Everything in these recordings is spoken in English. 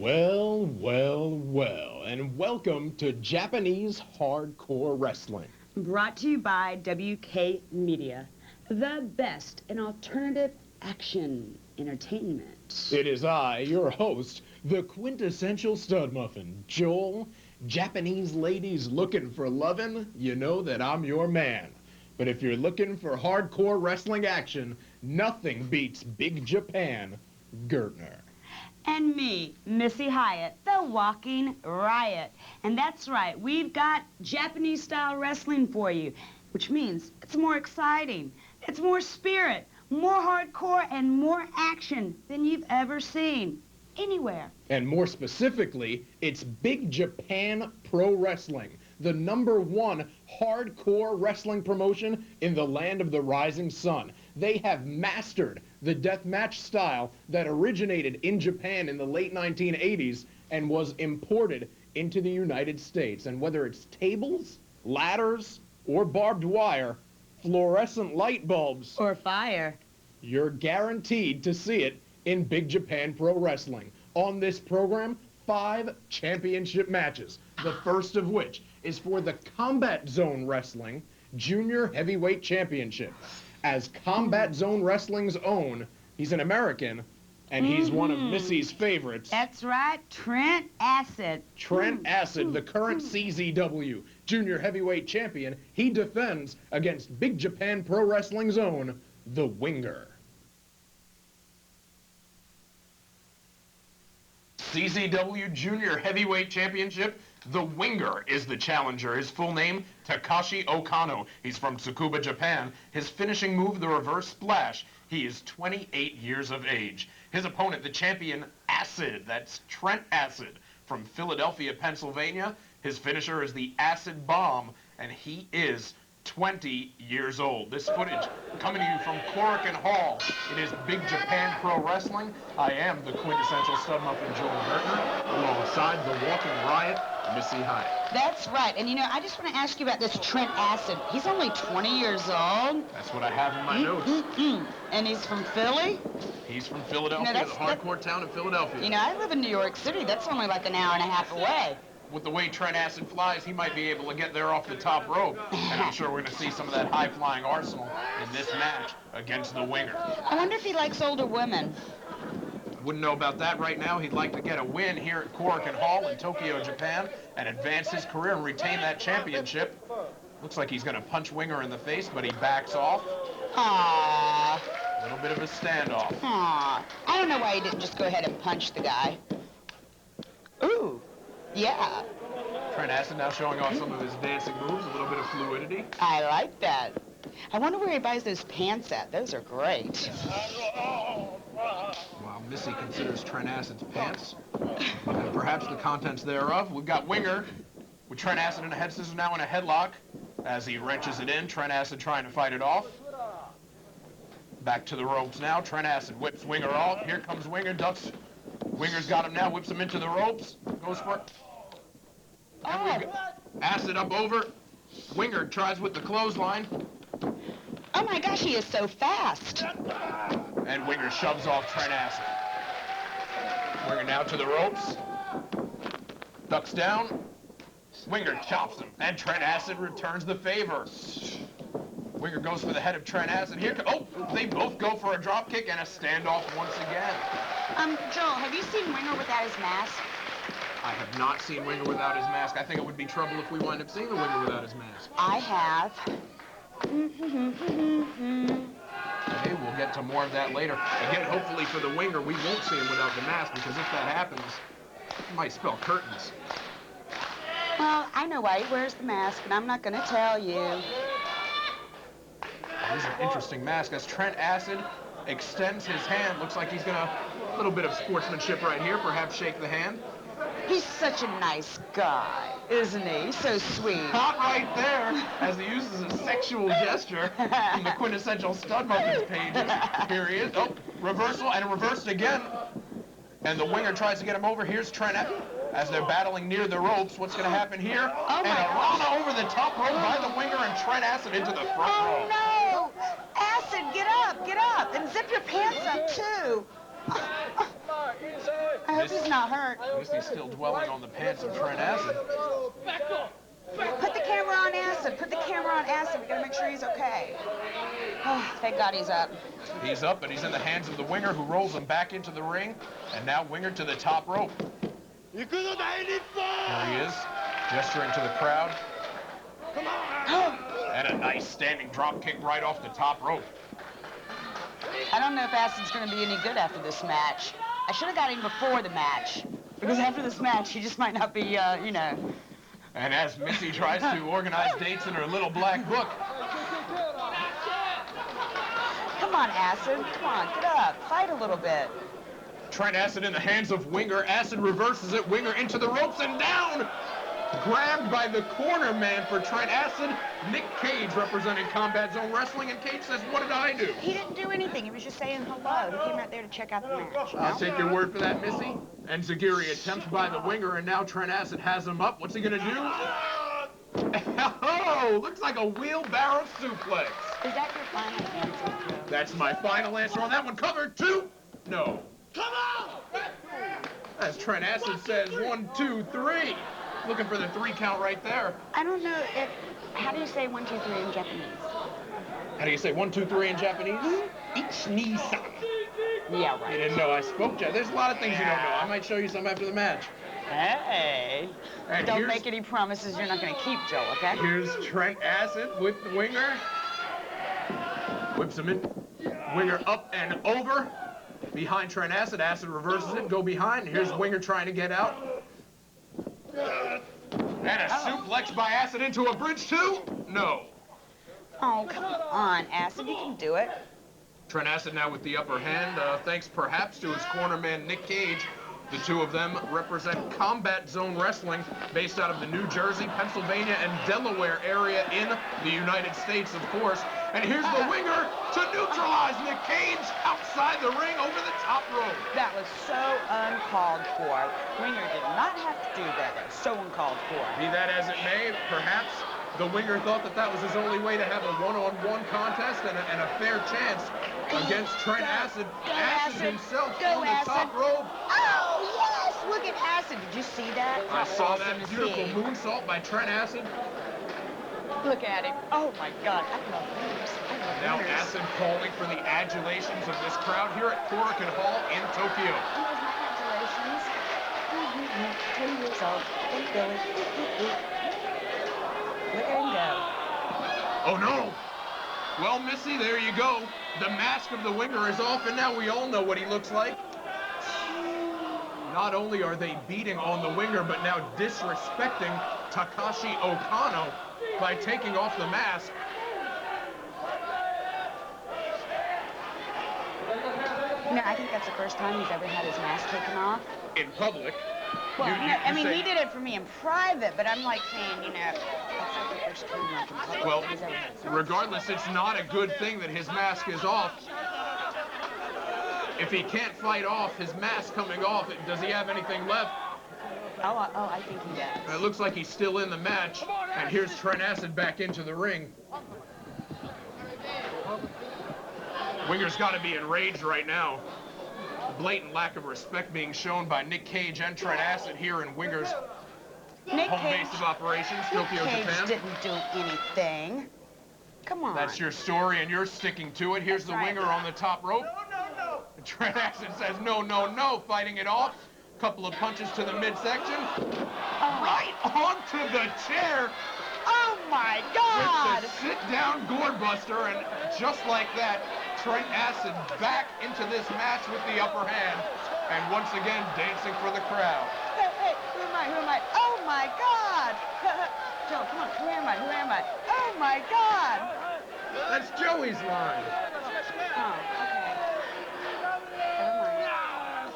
Well, well, well, and welcome to Japanese Hardcore Wrestling. Brought to you by WK Media, the best in alternative action entertainment. It is I, your host, the quintessential stud muffin, Joel. Japanese ladies looking for lovin', you know that I'm your man. But if you're looking for hardcore wrestling action, nothing beats Big Japan, Gertner. And me, Missy Hyatt, the walking riot. And that's right, we've got Japanese-style wrestling for you, which means it's more exciting, it's more spirit, more hardcore, and more action than you've ever seen anywhere. And more specifically, it's Big Japan Pro Wrestling, the #1 hardcore wrestling promotion in the land of the rising sun. They have mastered the deathmatch style that originated in Japan in the late 1980s and was imported into the United States. And whether it's tables, ladders, or barbed wire, fluorescent light bulbs, Or fire. you're guaranteed to see it in Big Japan Pro Wrestling. On this program, 5 championship matches, the first of which is for the Combat Zone Wrestling Junior Heavyweight Championship. As Combat Zone Wrestling's own, he's an American, and he's one of Missy's favorites. That's right, Trent Acid. Trent Acid, the current CZW Junior Heavyweight Champion, he defends against Big Japan Pro Wrestling's own, the Winger. CZW Junior Heavyweight Championship, the Winger is the challenger. His full name, Takashi Okano. He's from Tsukuba, Japan. His finishing move, the reverse splash. He is 28 years of age. His opponent, the champion, Acid. That's Trent Acid from Philadelphia, Pennsylvania. His finisher is the Acid Bomb, and he is 20 years old. This footage coming to you from Korakuen Hall. It is Big Japan Pro Wrestling. I am the quintessential stud muffin, Joel Gertner, alongside the walking riot, Missy Hyatt. That's right. And, you know, I just want to ask you about this Trent Acid. He's only 20 years old. That's what I have in my notes. And he's from Philly? He's from Philadelphia, the hardcore town of Philadelphia. You know, I live in New York City. That's only like an hour and a half away. With the way Trent Acid flies, he might be able to get there off the top rope. And I'm sure we're going to see some of that high-flying arsenal in this match against the Winger. I wonder if he likes older women. Wouldn't know about that right now. He'd like to get a win here at Korakuen Hall in Tokyo, Japan, and advance his career and retain that championship. Looks like he's going to punch Winger in the face, but he backs off. Aww. A little bit of a standoff. Aww. I don't know why he didn't just go ahead and punch the guy. Ooh. Yeah. Trent Acid now showing off some of his dancing moves, a little bit of fluidity. I like that. I wonder where he buys those pants at. Those are great. While Missy considers Trent Acid's pants, and perhaps the contents thereof, we've got Winger with Trent Acid in a head scissors, now in a headlock. As he wrenches it in, Trent Acid trying to fight it off. Back to the ropes now. Trent Acid whips Winger off. Here comes Winger, ducks. Winger's got him now, whips him into the ropes, goes for it. And we've got Acid up over. Winger tries with the clothesline. Oh my gosh, he is so fast. And Winger shoves off Trent Acid. Winger now to the ropes. Ducks down. Winger chops him. And Trent Acid returns the favor. Winger goes for the head of Trent Acid. Here, oh, they both go for a drop kick and a standoff once again. Joel, have you seen Winger without his mask? I have not seen Winger without his mask. I think it would be trouble if we wind up seeing the Winger without his mask. I have. Okay, we'll get to more of that later. Again, hopefully for the Winger, we won't see him without the mask, because if that happens, it might spell curtains. Well, I know why he wears the mask, and I'm not going to tell you. This is an interesting mask as Trent Acid extends his hand. Looks like he's going to, a little bit of sportsmanship right here, perhaps shake the hand. He's such a nice guy, isn't he? He's so sweet. Not right there, as he uses a sexual gesture from the quintessential stud muffins pages. Here he is. Oh, reversal, and reversed again. And the Winger tries to get him over. Here's Trent as they're battling near the ropes. What's going to happen here? Oh and a Rana over the top rope by the Winger, and Trent Acid into the front row. Oh, no! Acid, get up, and zip your pants up, too. I hope he's not hurt. Missy's still dwelling on the pants of Trent Acid. Put the camera on Acid. Put the camera on Acid. We gotta make sure he's okay. Oh, thank God he's up. He's up, and he's in the hands of the Winger, who rolls him back into the ring. And now Winger to the top rope. Here he is, gesturing to the crowd. Come on. And a nice standing drop kick right off the top rope. I don't know if Acid's going to be any good after this match. I should have got him before the match. Because after this match, he just might not be, you know. And as Missy tries to organize dates in her little black book. Come on, Acid. Come on, get up. Fight a little bit. Trent Acid in the hands of Winger. Acid reverses it. Winger into the ropes and down. Grabbed by the corner man for Trent Acid. Nick Cage representing Combat Zone Wrestling. And Cage says, what did I do? He didn't do anything. He was just saying hello. He came out there to check out the match. I'll take your word for that, Missy. And Zagiri attempts by the Winger, and now Trent Acid has him up. What's he going to do? Oh, looks like a wheelbarrow suplex. Is that your final answer, Joe? That's my final answer on that one. Cover 2. No. Come on! As Trent Acid says, 1, 2, 3. Looking for the 3 count right there. I don't know if... How do you say 1, 2, 3 in Japanese? How do you say 1, 2, 3 in Japanese? Ich-ni-san. Yeah, You right. didn't know I spoke Japanese. There's a lot of things you don't know. I might show you some after the match. Hey. And Don't here's- make any promises you're not going to keep, Joe, okay? Here's Trent Acid with the Winger. Whips him in. Winger up and over. Behind Trent Acid. Acid reverses it. Go behind. Here's Winger trying to get out. And a suplex by Acid into a bridge 2. No. Oh, come on, Acid. You can do it. Trent Acid now with the upper hand, thanks perhaps to his corner man, Nick Cage. The two of them represent Combat Zone Wrestling, based out of the New Jersey, Pennsylvania, and Delaware area in the United States, of course. And here's the Winger to neutralize Nick Cage outside the ring over the top rope. That was so uncalled for. Winger did not have to do that. That was so uncalled for. Be that as it may, perhaps the Winger thought that that was his only way to have a one-on-one contest and a fair chance against Trent Acid. Acid himself on the top rope. Oh, yes! Look at Acid. Did you see that? I saw that Awesome to beautiful see. moonsault by Trent Acid. Look at him. Oh, my God. I love winners. I love Now winners. Acid calling for the adulations of this crowd here at Korakuen Hall in Tokyo. Here's my congratulations. 10 years old. Hey, Billy. Look at him go. Oh no! Well, Missy, there you go. The mask of the Winger is off, and now we all know what he looks like. Not only are they beating on the Winger, but now disrespecting Takashi Okano by taking off the mask. You know, I think that's the first time he's ever had his mask taken off. In public. Well, You- no, you I mean, say- he did it for me in private, but I'm like saying, you know, that's not the first time like in public Well, he's ever had his mask. regardless, it's not a good thing that his mask is off. If he can't fight off his mask coming off, does he have anything left? Oh, I think he does. It looks like he's still in the match. And here's Trent Acid back into the ring. Winger's got to be enraged right now. Blatant lack of respect being shown by Nick Cage and Trent Acid here in Winger's Nick home Cage, base of operations, Tokyo, Cage Japan. didn't do anything. Come on. That's your story, and you're sticking to it. Here's That's the right. Winger on the top rope. Trent Acid says, no, no, no, fighting it off. Couple of punches to the midsection. Right onto the chair Oh, my God! with the sit-down gourd-buster, and just like that, Trent Acid back into this match with the upper hand, and once again dancing for the crowd. Hey, who am I? Oh, my God! Joe, come on, who am I? Oh, my God! That's Joey's line. Oh, okay. Never mind.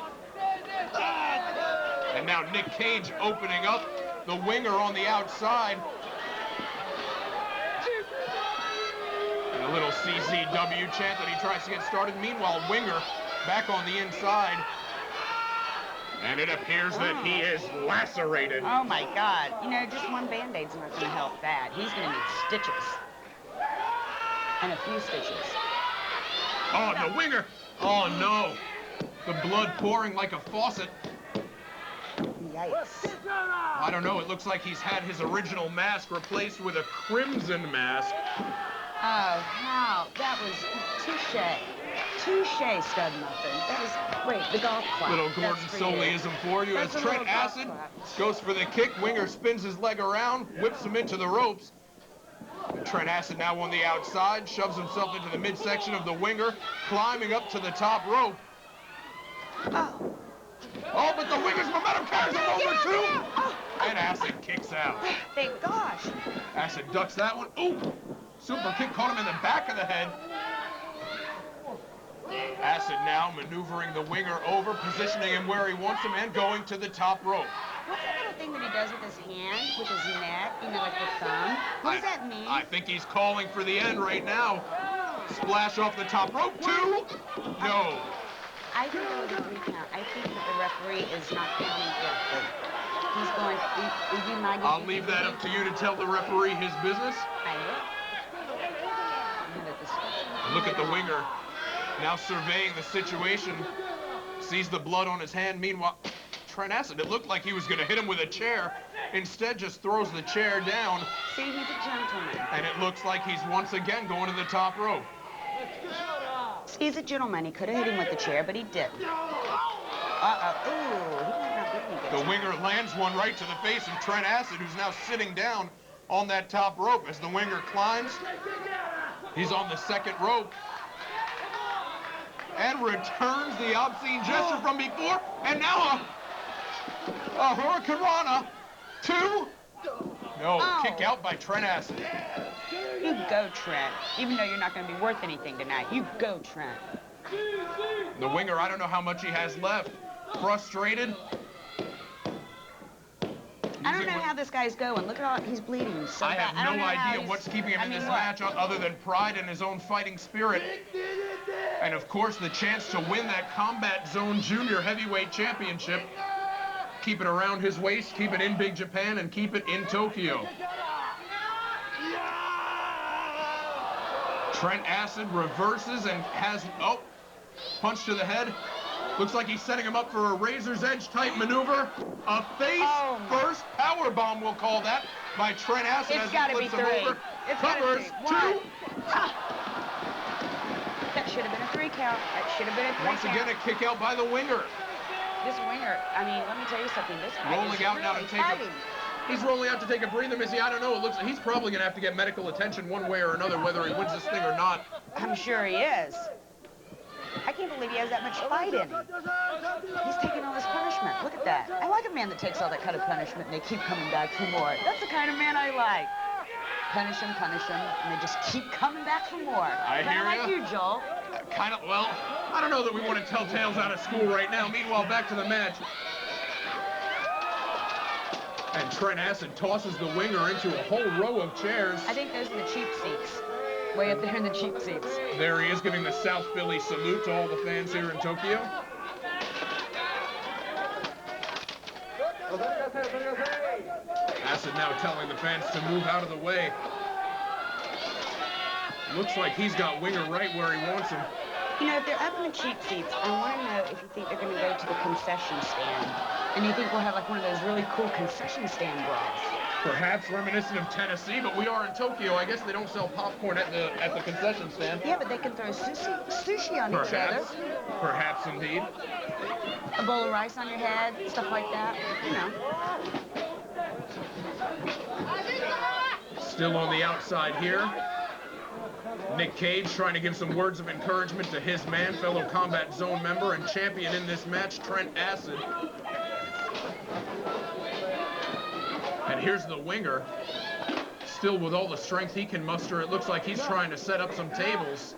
And now Nick Cage opening up, the Winger on the outside. And a little CCW chant that he tries to get started. Meanwhile, Winger back on the inside. And it appears that he is lacerated. Oh, my God. You know, just one Band-Aid's not going to help that. He's going to need stitches. And a few stitches. Oh, the Winger. Oh, no. The blood pouring like a faucet. Yikes. I don't know. It looks like he's had his original mask replaced with a crimson mask. Oh, how? That was touche. Touche, stud muffin. That was, wait, the golf clap. Little That's Gordon for you. Soleyism for you That's as a Trent little golf Acid clap. goes for the kick. Winger spins his leg around, whips him into the ropes. And Trent Acid now on the outside, shoves himself into the midsection of the winger, climbing up to the top rope. Oh. Oh, but the winger's momentum carries him over too. Oh. And Acid kicks out. Thank gosh. Acid ducks that one. Ooh! Super kick caught him in the back of the head. Acid now maneuvering the winger over, positioning him where he wants him, and going to the top rope. What's that little thing that he does with his hand, with his neck, you know, like the thumb? What does that mean? I think he's calling for the end right now. Splash off the top rope. 2. No. I think that was a 3 count. I think that the referee is not counting correctly. He's going, would you mind? I'll leave that up to you to tell the referee his business. I will. Look at the winger, now surveying the situation, sees the blood on his hand. Meanwhile, Trent Acid, it looked like he was going to hit him with a chair. Instead, just throws the chair down. See, he's a gentleman. And it looks like he's once again going to the top rope. He's a gentleman. He could have hit him with the chair, but he didn't. Uh-oh. Ooh, he might not be any good. The winger lands one right to the face of Trent Acid, who's now sitting down on that top rope as the winger climbs. He's on the second rope and returns the obscene gesture from before, and now a Hurricane Rana. 2. No, Oh. kick out by Trent Acid. You go, Trent. Even though you're not going to be worth anything tonight, you go, Trent. The winger, I don't know how much he has left. Frustrated. I don't know how this guy's going. Look at all, he's bleeding so I bad. have don't no know how idea he's- what's keeping him I in mean, this what? match other than pride and his own fighting spirit. And of course, the chance to win that Combat Zone Junior Heavyweight Championship. Keep it around his waist, keep it in Big Japan, and keep it in Tokyo. Trent Acid reverses and has, oh, punch to the head. Looks like he's setting him up for a razor's edge type maneuver. A face first power bomb, we'll call that, by Trent Acid as he flips him over. It's Covers. gotta be 2. That should have been a 3 count. That should have been a 3 Once count. again, a kick out by the winger. This winger, I mean, let me tell you something. This guy Rolling is out now to really take fighting. He's rolling out to take a breather, Missy. I don't know. It looks like he's probably going to have to get medical attention one way or another, whether he wins this thing or not. I'm sure he is. I can't believe he has that much fight in him. He's taking all this punishment. Look at that. I like a man that takes all that kind of punishment and they keep coming back for more. That's the kind of man I like. Punish him, and they just keep coming back for more. I hear like ya. you, Joel. Kind of, well, I don't know that we want to tell tales out of school right now. Meanwhile, back to the match. And Trent Acid tosses the winger into a whole row of chairs. I think those are the cheap seats. Way up there in the cheap seats. There he is, giving the South Philly salute to all the fans here in Tokyo. Acid now telling the fans to move out of the way. Looks like he's got winger right where he wants him. You know, if they're up in the cheap seats, I want to know if you think they're going to go to the concession stand. And you think we'll have like one of those really cool concession stand bras. Perhaps reminiscent of Tennessee, but we are in Tokyo. I guess they don't sell popcorn at the concession stand. Yeah, but they can throw sushi on each other. Perhaps indeed. A bowl of rice on your head, stuff like that, you know. Still on the outside here. Nick Cage trying to give some words of encouragement to his man, fellow Combat Zone member and champion in this match, Trent Acid. And here's the winger, still with all the strength he can muster. It looks like he's trying to set up some tables.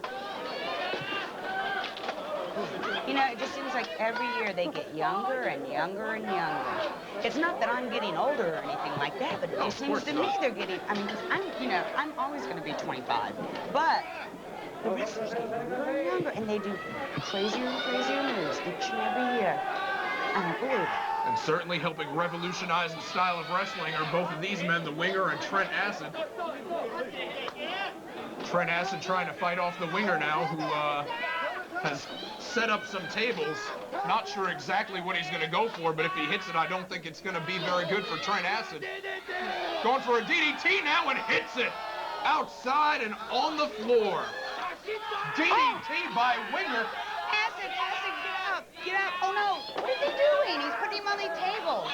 You know, it just seems like every year they get younger and younger and younger. It's not that I'm getting older or anything like that, but it just seems to me they're getting, I mean, because I'm always going to be 25. But the wrestlers get younger and younger, and they do crazier and crazier moves each and every year. I don't believe it. And certainly helping revolutionize the style of wrestling are both of these men, the winger and Trent Acid. Trent Acid trying to fight off the winger now, who has set up some tables. Not sure exactly what he's going to go for, but if he hits it, I don't think it's going to be very good for Trent Acid. Going for a DDT now and hits it outside and on the floor. DDT by Winger. Acid, get up. Get up. Oh, no. What is he doing? He's putting him on the tables.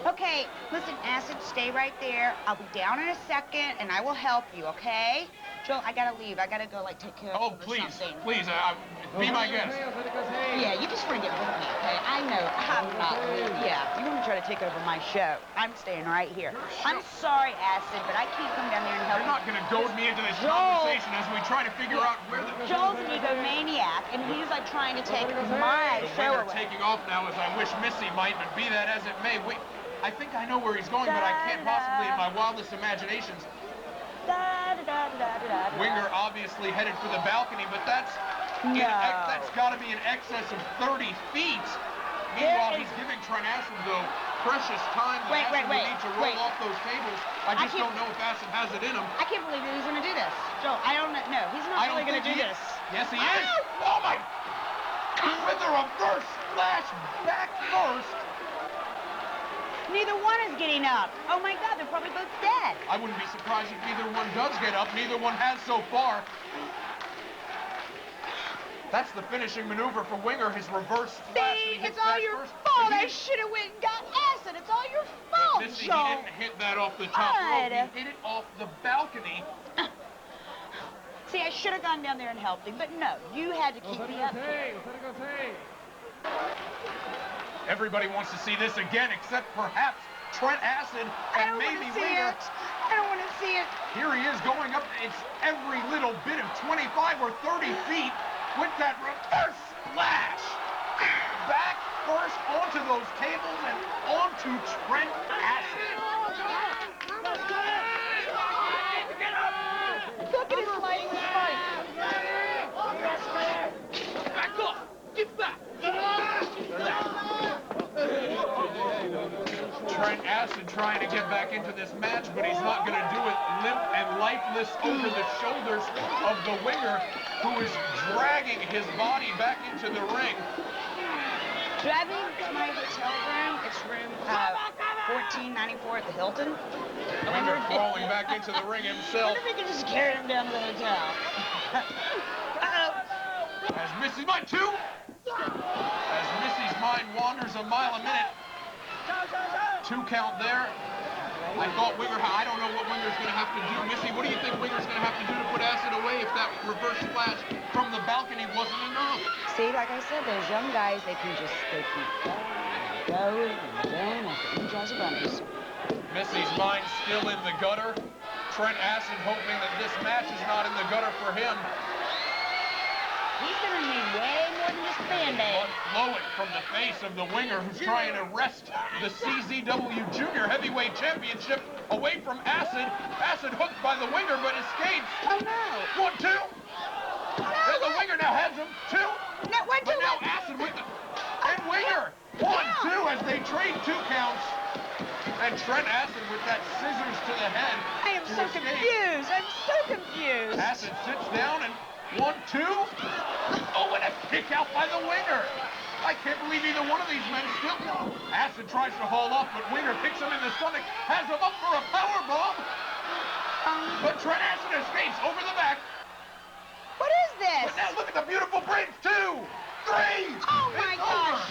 Okay, listen, Acid, stay right there. I'll be down in a second, and I will help you, okay? Joe, I gotta leave. I gotta go, like, take care of Oh, please, something. please, be my guest. Yeah, you just want to get with me, okay? I know. I'm not. Yeah, you want to try to take over my show. I'm staying right here. I'm sorry, Acid, but I can't come down there and help You're not you. going to goad me into this Joel. conversation as we try to figure out where the... Joel's an egomaniac, and he's, like, trying to take my The show Winger away. taking off now as I wish Missy might, but be that as it may. Wait, I think I know where he's going, but I can't possibly in my wildest imaginations. Winger obviously headed for the balcony, but that's got to be in excess of 30 feet. Meanwhile, he's giving Trent Acid, though, precious time. Wait, Acid will need to roll off those tables. I just don't know if Acid has it in him. I can't believe that he's going to do this. Joel, I don't know. No, he's not really going to do this. Yes, he is. Oh, my. With the reverse splash back first. Neither one is getting up. Oh, my God, they're probably both dead. I wouldn't be surprised if neither one does get up. Neither one has so far. That's the finishing maneuver for Winger, his reverse splash. See, it's all your fault. I should have went and got Acid. It's all your fault, Missy, Joel. he didn't hit that off the top rope. He hit it off the balcony. See, I should have gone down there and helped him, but no, you had to keep me up here. Everybody wants to see this again, except perhaps Trent Acid and maybe Winger. I don't want to see it. Here he is going up. It's every little bit of 25 or 30 feet with that reverse splash. Back first onto those tables and onto Trent Acid. Look at his fighting spike. Back up. Get back. Trent Acid trying to get back into this match, but he's not going to do it limp and lifeless over the shoulders of the Winger, who is dragging his body back into the ring. Driving to my hotel room. It's room 1494 at the Hilton. Winger crawling back into the ring I himself. wonder if we can just carry him down to the hotel. As Missy's mind, as Missy's mind wanders a mile a minute. 2 count there. I thought Winger, I don't know what Winger's going to have to do. Missy, what do you think Winger's going to have to do to put Acid away if that reverse splash from the balcony wasn't enough? See, like I said, those young guys, they keep going and going after any jaws of bunnies. Missy's mind still in the gutter. Trent Acid hoping that this match is not in the gutter for him. He's going to need way more than just Band-Aid. Flowing from the face of the Winger, who's trying to wrest the CZW Junior Heavyweight Championship away from Acid. Acid hooked by the Winger, but escapes. Oh, no. 1, 2. And the Winger now has him. 2. No, 1, 2, But now Acid with the... And Winger. 1, 2 as they trade 2 counts. And Trent Acid with that scissors to the head. I am so confused. I'm so confused. Acid sits down and 1, 2. Oh, and a kick out by the Winger. I can't believe either one of these men still... Acid tries to haul off, but Winger kicks him in the stomach, has him up for a powerbomb. But Trent Acid escapes over the back. What is this? But now look at the beautiful bridge. 2, 3. Oh, my gosh.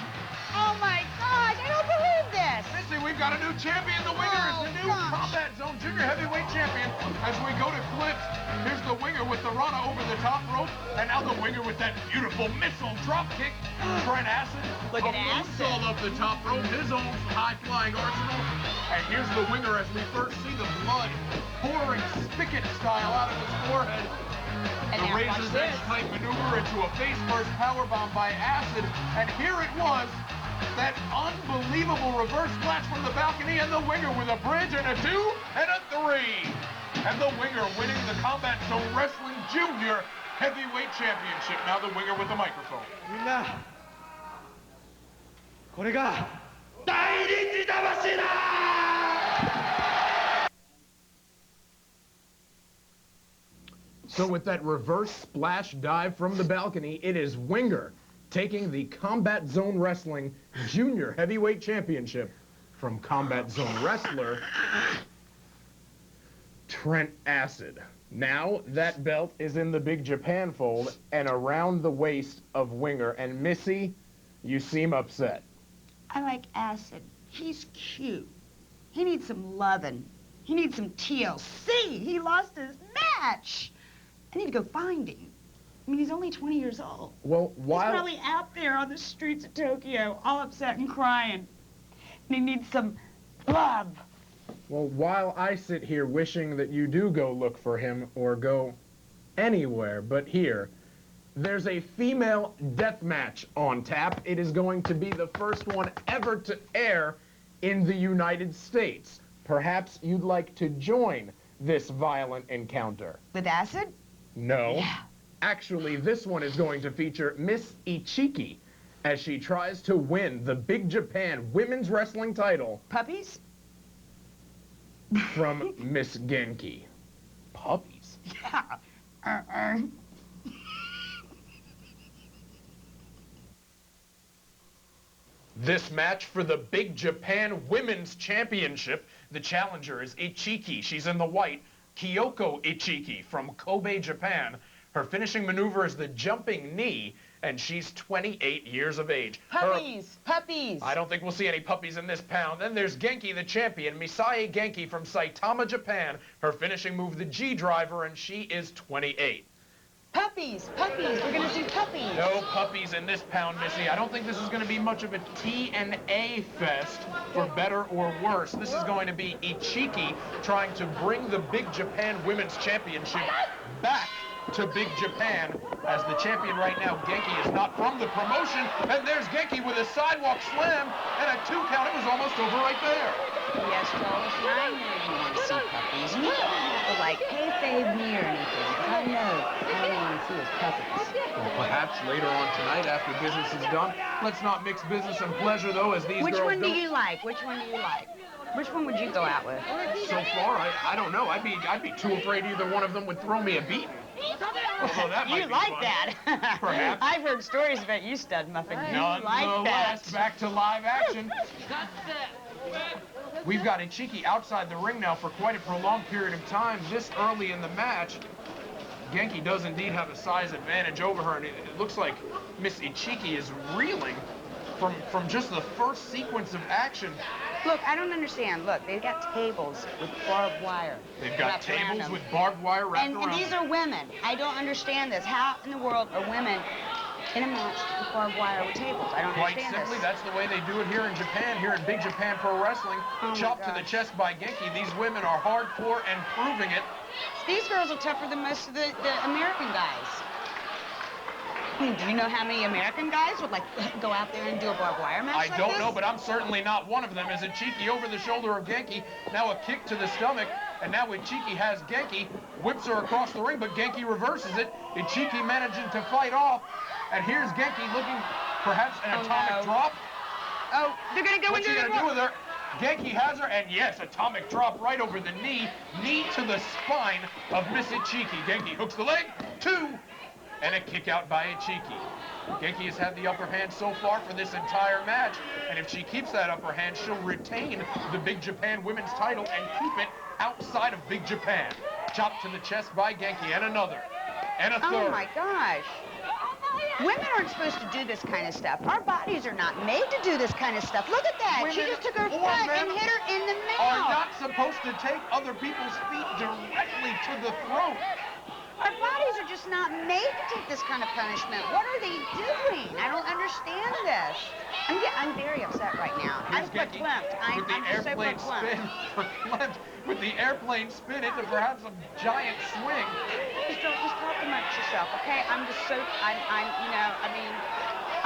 Oh, my gosh. I don't believe this. Missy, we've got a new champion. The Winger is the new Combat Zone Junior Heavyweight Champion. As we go to clips, here's the Winger with the Rana over the top rope. And now the Winger with that beautiful missile drop kick. Trent Acid. Look at Acid. All up the top rope. His own high-flying arsenal. And here's the Winger as we first see the blood pouring spigot style out of his forehead. And The now watch razor's this. edge type maneuver into a face-first powerbomb by Acid. And here it was. That unbelievable reverse splash from the balcony, and the Winger with a bridge and a 2 and a 3. And the Winger winning the Combat Zone Wrestling Junior Heavyweight Championship. Now the Winger with the microphone. みんな、これが大日魂だ! So with that reverse splash dive from the balcony, it is Winger taking the Combat Zone Wrestling Junior Heavyweight Championship from Combat Zone Wrestler Trent Acid. Now that belt is in the Big Japan fold and around the waist of Winger. And Missy, you seem upset. I like Acid. He's cute. He needs some lovin'. He needs some TLC. He lost his match. I need to go find him. I mean, he's only 20 years old. Well, He's probably out there on the streets of Tokyo, all upset and crying. And he needs some love. Well, while I sit here wishing that you do go look for him or go anywhere but here, there's a female death match on tap. It is going to be the first one ever to air in the United States. Perhaps you'd like to join this violent encounter. With Acid? No. Yeah. Actually, this one is going to feature Miss Ichiki as she tries to win the Big Japan Women's Wrestling title Puppies? from Miss Genki. Puppies? Yeah. This match for the Big Japan Women's Championship, the challenger is Ichiki. She's in the white. Kyoko Ichiki from Kobe, Japan. Her finishing maneuver is the jumping knee, and she's 28 years of age. Puppies! Puppies! I don't think we'll see any puppies in this pound. Then there's Genki, the champion, Misae Genki from Saitama, Japan. Her finishing move, the G-driver, and she is 28. Puppies! Puppies! We're gonna see puppies! No puppies in this pound, Missy. I don't think this is going to be much of a T&A fest, for better or worse. This is going to be Ichiki trying to bring the Big Japan Women's Championship back to Big Japan, as the champion right now, Genki, is not from the promotion. And there's Genki with a sidewalk slam and a 2 count. It was almost over right there. Yes, Charles, I know you want to see puppies. You don't have to, like, kayfabe me or anything, but I know all you want to see is puppies. Well, perhaps later on tonight, after business is done. Let's not mix business and pleasure, though, as these Which girls one do don't. you like? Which one do you like? Which one would you go out with? So far, I don't know. I'd be too afraid either one of them would throw me a beating. Although that might You be like fun. that? Perhaps. I've heard stories about you, Stud Muffin. You like that? Nonetheless, back to live action. We've got Ichiki outside the ring now for quite a prolonged period of time. This early in the match, Genki does indeed have a size advantage over her, and it looks like Miss Ichiki is reeling from just the first sequence of action. Look, I don't understand. Look, they've got tables with barbed wire. They've got wrapped around tables them. with barbed wire wrapped And around these them. are women. I don't understand this. How in the world are women in a match with barbed wire with tables? I don't Quite understand simply, this. that's the way they do it here in Japan, here in Big Japan Pro Wrestling. Oh my Chopped to the gosh. chest by Genki. These women are hardcore and proving it. These girls are tougher than most of the American guys. Do you know how many American guys would like go out there and do a barbed wire match I like don't this? know, but I'm certainly not one of them. As Ichiki over the shoulder of Genki, now a kick to the stomach, and now Ichiki has Genki, whips her across the ring, but Genki reverses it. Ichiki managing to fight off, and here's Genki looking perhaps an atomic drop. Oh, they're gonna go What's into she the gonna do with her? Genki has her, and yes, atomic drop right over the knee to the spine of Miss Ichiki. Genki hooks the leg, 2, and a kick out by Ichiki. Genki has had the upper hand so far for this entire match, and if she keeps that upper hand, she'll retain the Big Japan Women's title and keep it outside of Big Japan. Chop to the chest by Genki, and another, and a third. Oh my gosh. Women aren't supposed to do this kind of stuff. Our bodies are not made to do this kind of stuff. Look at that. She Women just took her or foot men and hit her in the Are mouth. not supposed to take other people's feet directly to the throat. Our bodies are just not made to take this kind of punishment. What are they doing? I don't understand this. I'm very upset right now. I'm Here's Genki verklempt. I'm with the just so airplane verklempt. spin, verklempt, with the airplane spin into perhaps a giant swing. Just don't talk amongst yourself, okay? I'm just so, you know, I mean,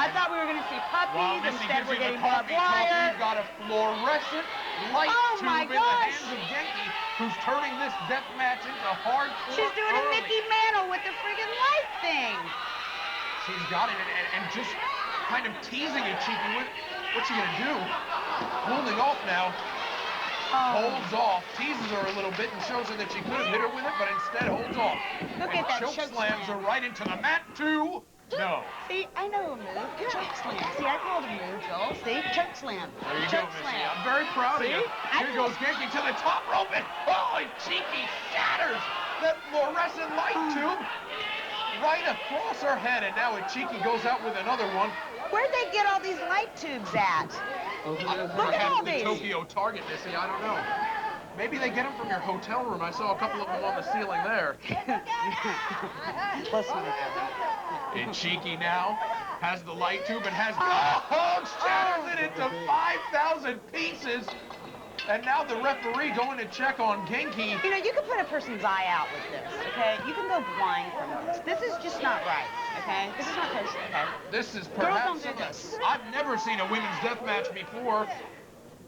I thought we were going to see puppies. While Missy Instead, gives we're you the getting barbed coffee talk, wire. we've got a fluorescent light Oh tube my in the gosh. hands of Genki, who's turning this death match into hardcore She's doing a early. Mickey Mantle with the friggin' light thing. She's got it, and just kind of teasing Ichiki with what's she gonna do? Holding off now. holds off, teases her a little bit and shows her that she could have hit her with it, but instead holds off. Look and at that choke slams her right into the mat, too. No. See, I know a move. Choke slam. See, I called a move, Joel. See, choke slam. There you choke go, Missy. slam. I'm very proud of See? you. Here goes Genki to the top rope, and Cheeky shatters that fluorescent light tube right across her head, and now Cheeky goes out with another one. Where'd they get all these light tubes at? Look at all Perhaps the these. Tokyo Target, Missy. I don't know. Maybe they get them from your hotel room. I saw a couple of them on the ceiling there. Listen to that. And Cheeky now has the light tube and has shatters it into 5,000 pieces. And now the referee going to check on Genki. You know, you can put a person's eye out with this, okay? You can go blind from this. This is just not right, okay? This is not kosher, okay? This is Girls perhaps don't do this. I've never seen a women's death match before.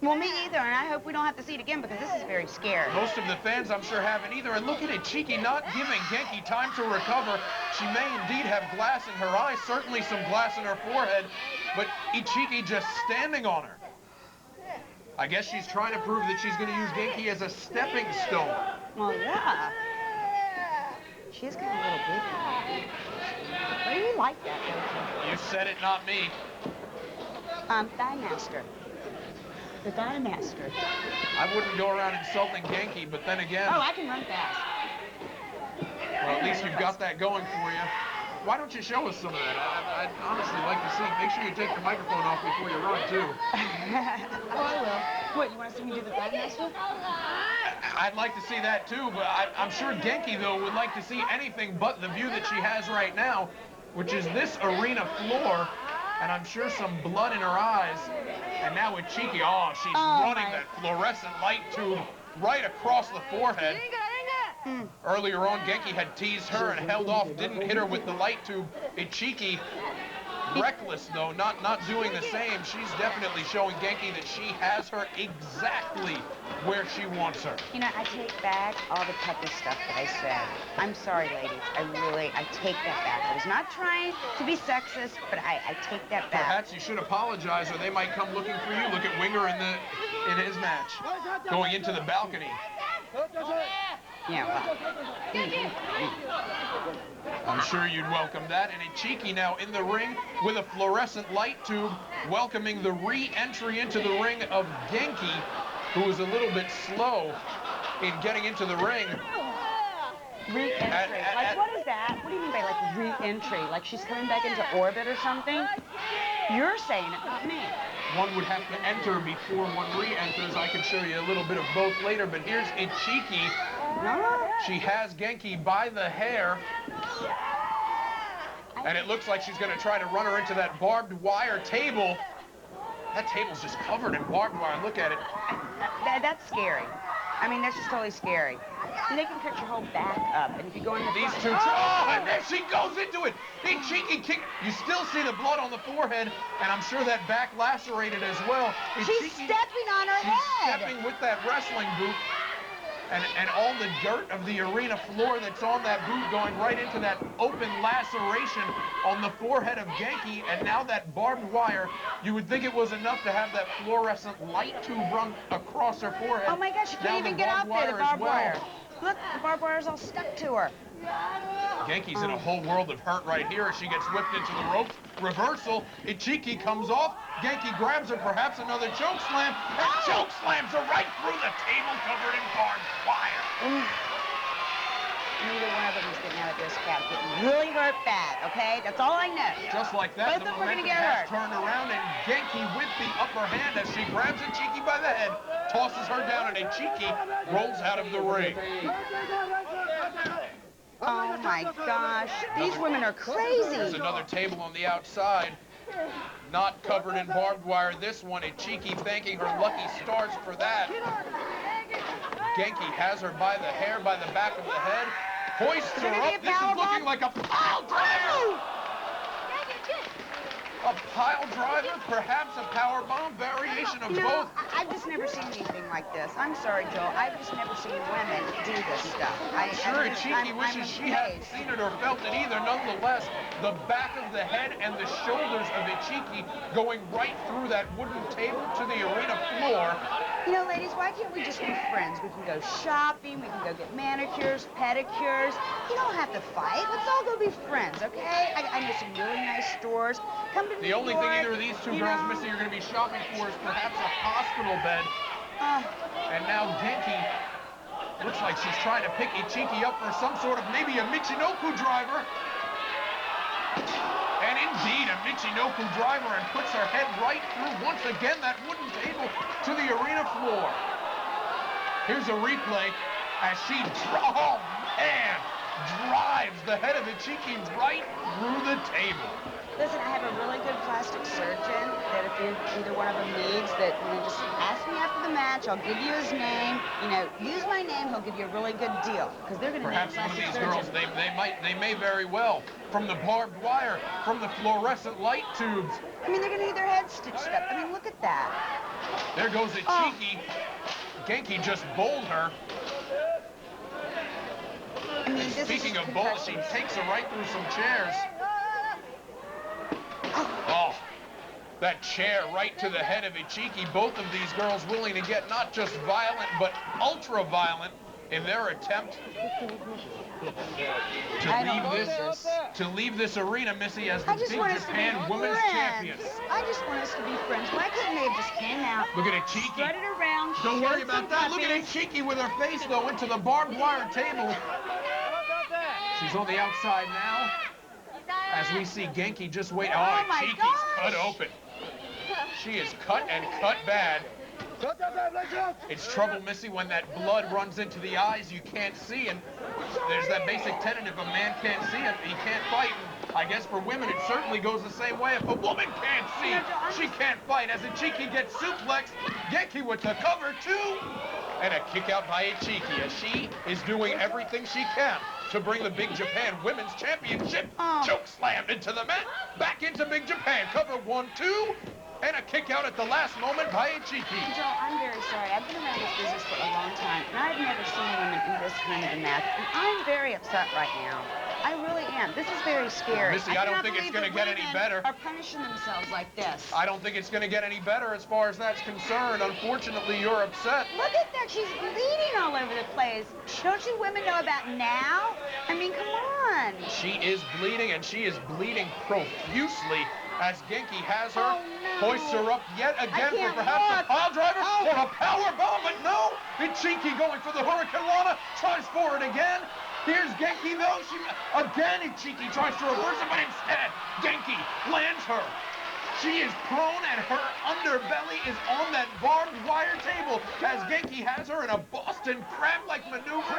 Well, me either, and I hope we don't have to see it again because this is very scary. Most of the fans, I'm sure, haven't either. And look at it, Cheeky not giving Genki time to recover. She may indeed have glass in her eyes, certainly some glass in her forehead, but Cheeky just standing on her. I guess she's trying to prove that she's going to use Genki as a stepping stone. Well, yeah. She's got a little big. What do you like that, don't You said it, not me. you? Thigh master. The thigh master. I wouldn't go around insulting Genki, but then again, Oh, I can run fast. well, at least you've got that going for you. Why don't you show us some of that? I'd honestly like to see. Make sure you take the microphone off before you run, too. Oh, I will. What, you want to see me do the thigh master? I'd like to see that, too, but I'm sure Genki, though, would like to see anything but the view that she has right now, which is this arena floor, and I'm sure some blood in her eyes. And now with Cheeky, she's running that fluorescent light tube right across the forehead. Earlier on, Genki had teased her and held off, didn't hit her with the light tube. Cheeky, reckless though, not doing the same. She's definitely showing Genki that she has her exactly where she wants her. You know, I take back all the peppy stuff that I said. I'm sorry, ladies. I take that back. I was not trying to be sexist, but I take that back. Perhaps you should apologize, or they might come looking for you. Look at Winger in his match, going into the balcony. Yeah, well. I'm sure you'd welcome that. And Cheeky now in the ring with a fluorescent light tube, welcoming the re-entry into the ring of Genki, who was a little bit slow in getting into the ring. Re-entry. Like, what is that? What do you mean by, like, re-entry? Like she's coming back into orbit or something? You're saying it, not me. One would have to enter before one re-enters. I can show you a little bit of both later, but here's Cheeky. She has Genki by the hair. And it looks like she's going to try to run her into that barbed wire table. That table's just covered in barbed wire. Look at it. That's scary. I mean, that's just totally scary. They can cut your whole back up, and if you go in the These front, two, and there she goes into it. A Cheeky kick. You still see the blood on the forehead, and I'm sure that back lacerated as well. She's stepping on her She's head. stepping with that wrestling boot. And all the dirt of the arena floor that's on that boot going right into that open laceration on the forehead of Genki, and now that barbed wire, you would think it was enough to have that fluorescent light tube run across her forehead. Oh my gosh, she can't even get out there, the barbed wire. Look, the barbed wire's all stuck to her. Genki's in a whole world of hurt right here as she gets whipped into the ropes. Reversal. Cheeky comes off. Genki grabs her, perhaps another choke slam, and choke slams her right through the table covered in barbed wire. Neither one of them is getting out of this cat. Getting really hurt bad, okay? That's all I know. Just like that, Both the of them are gonna momentum get has hurt. turned around, and Genki with the upper hand as she grabs Cheeky by the head, tosses her down, and Cheeky rolls out of the ring. Oh my gosh, these women are crazy. There's another table on the outside, not covered in barbed wire. This one, Cheeky thanking her lucky stars for that. Genki has her by the hair, by the back of the head, hoists her up. This is looking like a pile driver. A pile driver perhaps a power bomb variation of You know, both. I've just never seen anything like this. I'm sorry, Joel. I've just never seen women do this stuff. Sure, Cheeky wishes she hadn't seen it or felt it either. Nonetheless, the back of the head and the shoulders of Ichiki going right through that wooden table to the arena floor. You know, ladies, why can't we just be friends? We can go shopping, we can go get manicures, pedicures. You don't have to fight. Let's all go be friends, okay? I know some really nice stores. Come to New The only thing York, either of these two you girls, know. Missy, are going to be shopping for is perhaps a hospital bed. And now Genki looks like she's trying to pick Ichiki up for some sort of maybe a Michinoku driver. And indeed, a Michinoku driver, and puts her head right through, once again, that wooden table to the arena floor. Here's a replay as she, oh man, drives the head of Ichiki right through the table. Listen, I have a really good plastic surgeon that if either one of them needs, that, you know, just ask me after the match. I'll give you his name. You know, use my name. He'll give you a really good deal because they're going to need a Perhaps one of plastic these surgeon. girls, they may very well, from the barbed wire, from the fluorescent light tubes. I mean, they're going to need their heads stitched up. I mean, look at that. There goes Ichiki. Genki just bowled her. I mean, this Speaking is of bowl, she takes her right through some chairs. Oh, that chair right to the head of Ichiki. Both of these girls willing to get not just violent, but ultra violent in their attempt to leave this arena, Missy, as the I just Big want us to be Japan Women's friends. Champions. I just want us to be friends. Why couldn't they have just came out, Look at Ichiki. strutted around, Don't worry showed about some that. Look at puppies? Ichiki with her face, though, into the barbed wire table. She's on the outside now. As we see Genki just wait. Oh, my Ichiki's gosh. cut open. She is cut and cut bad. It's trouble, Missy, when that blood runs into the eyes you can't see, and there's that basic tenet, if a man can't see it, he can't fight. And I guess for women, it certainly goes the same way. If a woman can't see, she can't fight. As Ichiki gets suplexed, Genki with the cover, too. And a kick out by Ichiki, as she is doing everything she can to bring the Big Japan Women's Championship. Choke slammed into the mat, back into Big Japan. Cover 1, 2. And a kick out at the last moment by Ichiki. Joel, I'm very sorry. I've been around this business for a long time, and I've never seen women in this kind of a match. And I'm very upset right now. I really am. This is very scary. Missy, I don't think it's going to get any better. Are punishing themselves like this. I don't think it's going to get any better as far as that's concerned. Unfortunately, you're upset. Look at that. She's bleeding all over the place. Don't you women know about now? I mean, come on. She is bleeding, and she is bleeding profusely as Genki has her, hoists her up yet again for perhaps a pile driver or a power bomb, but no! Ichiki going for the Hurricane Rana, tries for it again. Here's Genki though, again Ichiki tries to reverse it, but instead, Genki lands her. She is prone and her underbelly is on that barbed wire table as Genki has her in a Boston Crab-like maneuver,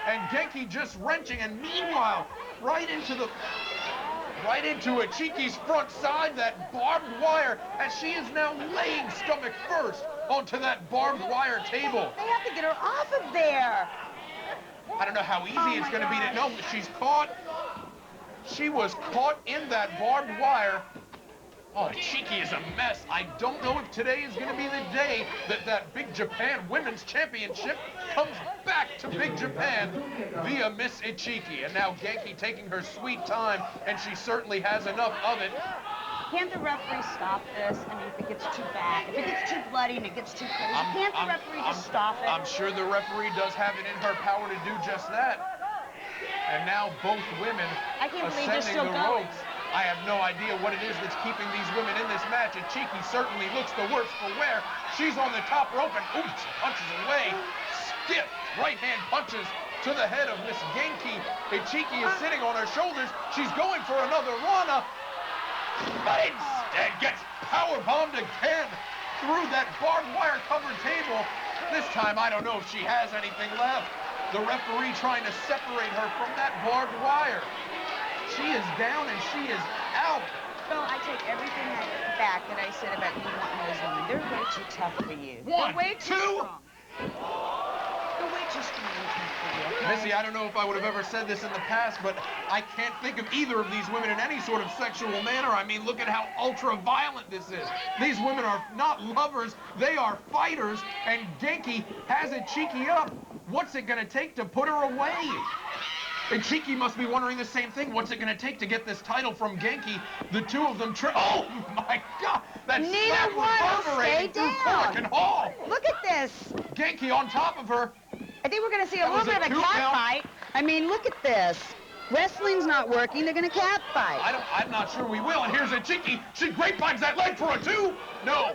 and Genki just wrenching, and meanwhile, right into Ichiki's front side, that barbed wire, as she is now laying stomach first onto that barbed wire table. They have to get her off of there. I don't know how easy it's going to be to know, but she's caught. She was caught in that barbed wire. Oh, Ichiki is a mess. I don't know if today is going to be the day that that Big Japan Women's Championship comes back to Big Japan via Miss Ichiki. And now Genki taking her sweet time, and she certainly has enough of it. Can't the referee stop this? I mean, if it gets too bad, if it gets too bloody and it gets too crazy, can't the referee just stop it? I'm sure the referee does have it in her power to do just that. And now both women ascending the ropes. I have no idea what it is that's keeping these women in this match. Ichiki certainly looks the worse for wear. She's on the top rope and oops, punches away. Stiff right-hand punches to the head of Miss Genki. Ichiki is sitting on her shoulders. She's going for another Rana, but instead gets powerbombed again through that barbed wire covered table. This time, I don't know if she has anything left. The referee trying to separate her from that barbed wire. She is down and she is out. Well, I take everything back that I said about you wanting those women. They're way too tough for you. One, They're way too two. strong. They're way just a minute for you, okay? Missy, I don't know if I would have ever said this in the past, but I can't think of either of these women in any sort of sexual manner. I mean, look at how ultra-violent this is. These women are not lovers, they are fighters, and Genki has it cheeky up. What's it gonna take to put her away? And Cheeky must be wondering the same thing. What's it going to take to get this title from Genki? The two of them oh, my God. That Neither slap one will reverberating stay through down. Pelican Hall. Look at this. Genki on top of her. I think we're going to see a That little was bit a of a 2 cat count. fight. I mean, look at this. Wrestling's not working. They're going to cat fight. I'm not sure we will. And here's a Cheeky. She grapevines that leg for a 2. No.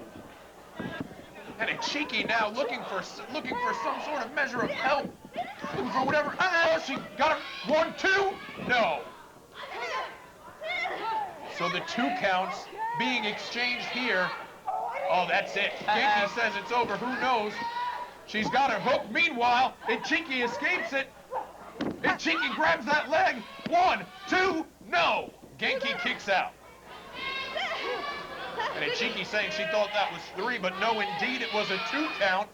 And a Cheeky now looking for some sort of measure of help. Looking for whatever. She got him. 1, 2. No. So the 2 counts being exchanged here. Oh, that's it. Genki says it's over. Who knows? She's got her hook. Meanwhile, Cheeky escapes it. Cheeky grabs that leg. 1, 2. No. Genki kicks out. And Cheeky saying she thought that was 3, but no, indeed, it was a 2 count.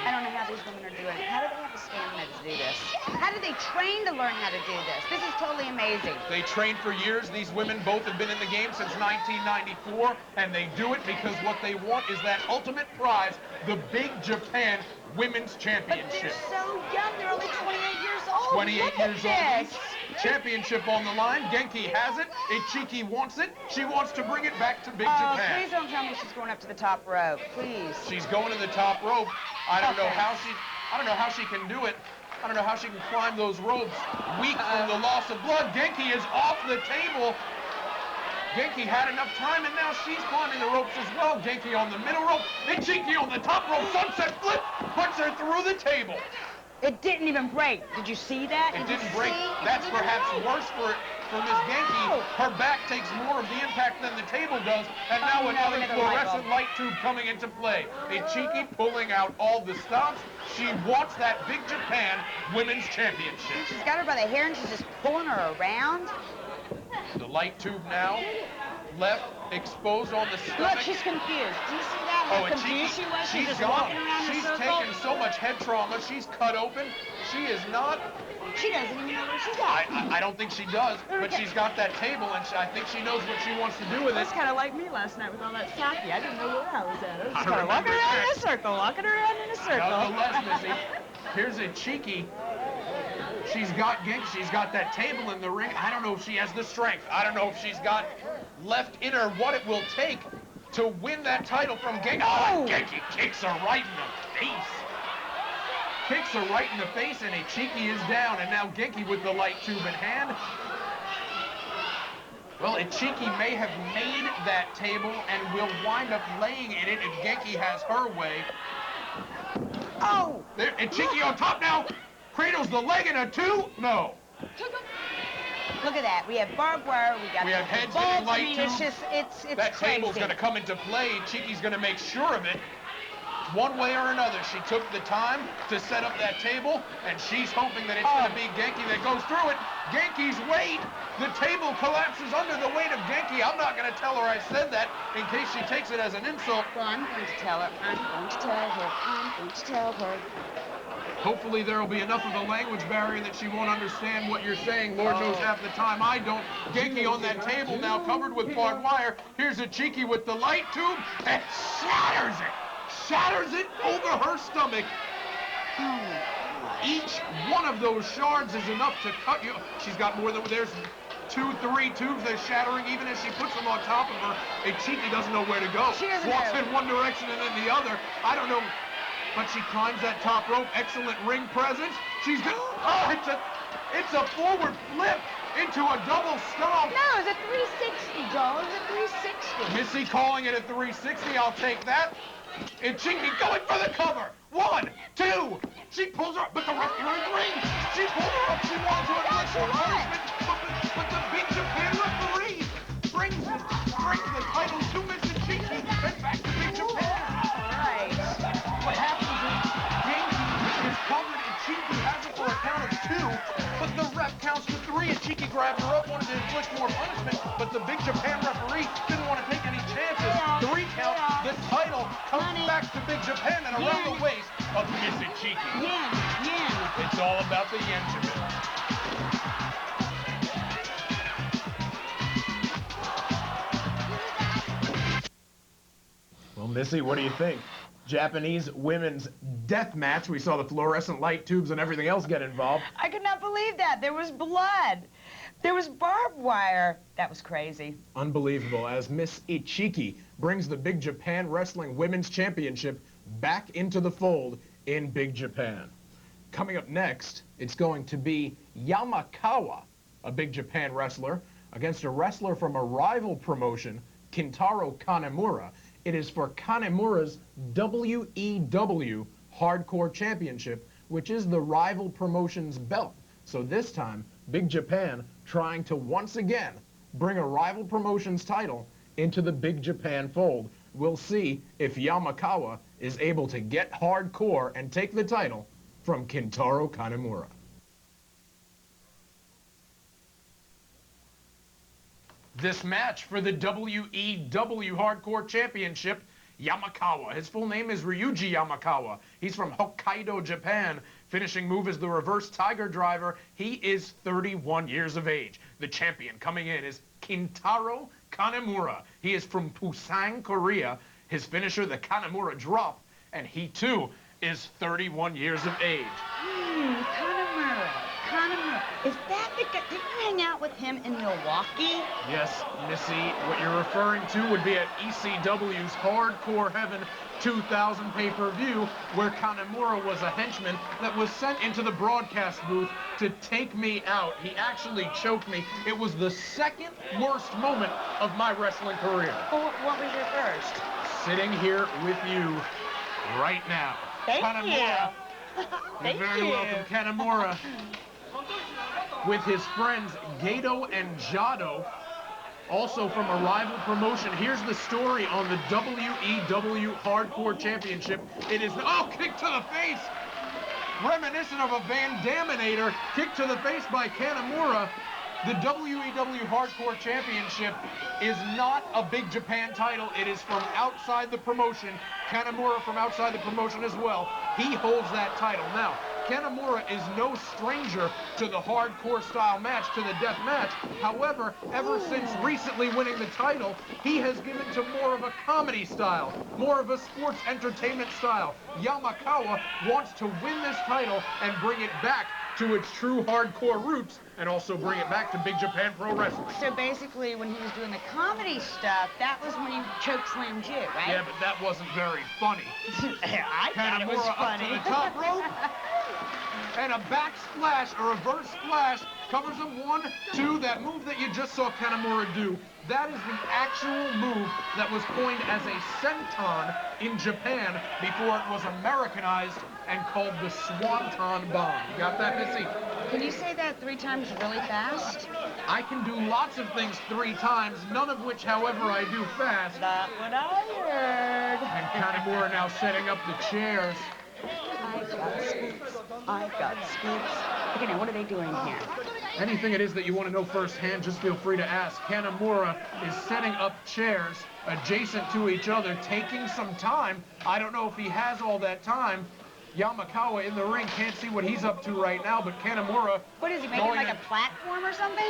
I don't know how these women are doing it. How do they have the stamina to do this? How do they train to learn how to do this? This is totally amazing. They train for years. These women both have been in the game since 1994, and they do it because what they want is that ultimate prize, the Big Japan Women's But Championship. they're so young. They're only 28 years old. 28 Look years at old. this. Championship on the line. Genki has it. Cheeky wants it. She wants to bring it back to Big Oh, Japan. please don't tell me she's going up to the top rope. Please. She's going to the top rope. I don't know how she can do it. I don't know how she can climb those ropes. Weak from the loss of blood. Genki is off the table. Genki had enough time, and now she's climbing the ropes as well. Genki on the middle rope, and Cheeky on the top rope. Sunset flip puts her through the table. It didn't even break. Did you see that? It Did you didn't break. see? It That's didn't perhaps break. worse for Miss Genki. no. Her back takes more of the impact than the table does, and now Oh, no, another another light fluorescent bulb. light tube coming into play. Cheeky pulling out all the stops. She wants that Big Japan Women's Championship. She's got her by the hair and she's just pulling her around. The light tube now left exposed on the stomach. Look, she's confused. Do you see that? How and confused she was? she's just gone. walking around in a She's circle. taken so much head trauma. She's cut open. She is not. She doesn't even know where she's at. I don't think she does, but she's got that table, and I think she knows what she wants to do with it. That's kind of like me last night with all that sake. I didn't know where I was at. I was I just kind of walking remember around that. in a circle, walking around in a circle. Nonetheless, Missy, here's a Cheeky. She's got Genki. She's got that table in the ring. I don't know if she has the strength. I don't know if she's got left in her what it will take to win that title from Genki. Oh, Genki kicks her right in the face. Kicks her right in the face, and Cheeky is down. And now Genki with the light tube in hand. Well, Cheeky may have made that table and will wind up laying in it if Genki has her way. Oh! There, Cheeky on top now. Cradles the leg in a 2. No. Look at that. We have barbed wire. We got We have the heads bolts. in, light I mean, it's tube. just, it's That crazy. table's going to come into play. Cheeky's going to make sure of it. One way or another, she took the time to set up that table, and she's hoping that it's going to be Genki that goes through it. Genki's weight. The table collapses under the weight of Genki. I'm not going to tell her I said that in case she takes it as an insult. Well, I'm going to tell her. I'm going to tell her. I'm going to tell her. Hopefully there will be enough of a language barrier that she won't understand what you're saying. Lord knows half the time I don't. Genki on that table now covered with barbed wire. Here's a Cheeky with the light tube and shatters it. Shatters it over her stomach. Each one of those shards is enough to cut you. She's got more than, there's 2, 3 tubes that's shattering even as she puts them on top of her. Cheeky doesn't know where to go. She doesn't Walks know. in one direction and then the other. I don't know. But she climbs that top rope. Excellent ring presence. She's got, it's a forward flip into a double stomp. No, it's a 360, Joel. It's a 360. Missy calling it a 360. I'll take that. And Cheeky going for the cover. 1, 2. She pulls her up, but the ref in the ring. She pulled her up. She wanted to inflict she more won. punishment, but the Big Japan referee brings the title to Missy Cheeky and back to Big Japan. All right. What happens is Genki is covered and Cheeky has it for a count of 2, but the ref counts to 3 and Cheeky grabbed her up, wanted to inflict more punishment, but the Big Japan referee didn't want to take any chances. 3 count, the title comes back to Big Japan and around the waist. of Missichiki. Yen. It's all about the yen, Jamil. Well, Missy, what do you think? Japanese women's death match. We saw the fluorescent light tubes and everything else get involved. I could not believe that. There was blood. There was barbed wire. That was crazy. Unbelievable, as Miss Ichiki brings the Big Japan Wrestling Women's Championship back into the fold in Big Japan. Coming up next, it's going to be Yamakawa, a Big Japan wrestler, against a wrestler from a rival promotion, Kintaro Kanemura. It is for Kanemura's WEW Hardcore Championship, which is the rival promotion's belt. So this time, Big Japan trying to once again bring a rival promotion's title into the Big Japan fold. We'll see if Yamakawa is able to get hardcore and take the title from Kintaro Kanemura. This match for the WEW Hardcore Championship, Yamakawa. His full name is Ryuji Yamakawa. He's from Hokkaido, Japan. Finishing move is the reverse tiger driver. He is 31 years of age. The champion coming in is Kintaro Kanemura. He is from Busan, Korea. His finisher, the Kanemura drop, and he too is 31 years of age. Kanemura. Is that the guy? Did you hang out with him in Milwaukee? Yes, Missy, what you're referring to would be at ECW's Hardcore Heaven 2000 pay-per-view, where Kanemura was a henchman that was sent into the broadcast booth to take me out. He actually choked me. It was the second worst moment of my wrestling career. Oh, what was your first? Sitting here with you right now. Thank Kanemura. you. You're very welcome, Kanemura. With his friends Gato and Jado, also from a rival promotion. Here's the story on the WEW Hardcore Championship. It is, oh, kick to the face! Reminiscent of a Van Daminator, kick to the face by Kanemura. The WEW Hardcore Championship is not a Big Japan title. It is from outside the promotion. Kanemura from outside the promotion as well. He holds that title. Now, Kanemura is no stranger to the hardcore style match, to the death match. However, ever since recently winning the title, he has given to more of a comedy style, more of a sports entertainment style. Yamakawa wants to win this title and bring it back to its true hardcore roots, and also bring it back to Big Japan Pro Wrestling. So basically, when he was doing the comedy stuff, that was when he chokeslammed you, right? Yeah, but that wasn't very funny. I thought it was Kanemura funny. up to the top rope, and a back splash, a reverse splash, covers him 1, 2, that move that you just saw Kanemura do. That is the actual move that was coined as a senton in Japan before it was Americanized and called the Swanton Bomb. You got that, Missy? Can you say that 3 times really fast? I can do lots of things 3 times, none of which, however, I do fast. Not what I heard. And Kanemura now setting up the chairs. I've got scoops. Okay, now what are they doing here? Anything it is that you want to know firsthand, just feel free to ask. Kanemura is setting up chairs adjacent to each other, taking some time. I don't know if he has all that time. Yamakawa in the ring can't see what he's up to right now, but Kanemura... What is he making, like a platform or something?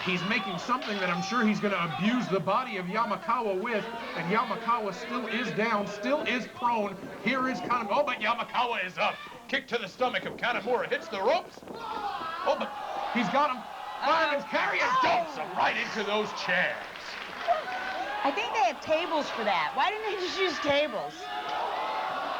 He's making something that I'm sure he's going to abuse the body of Yamakawa with, and Yamakawa still is down, still is prone. Here is Kanemura. Oh, but Yamakawa is up. Kick to the stomach of Kanemura, hits the ropes. Oh, but he's got him. Fireman's carry and dumps him right into those chairs. I think they have tables for that. Why didn't they just use tables?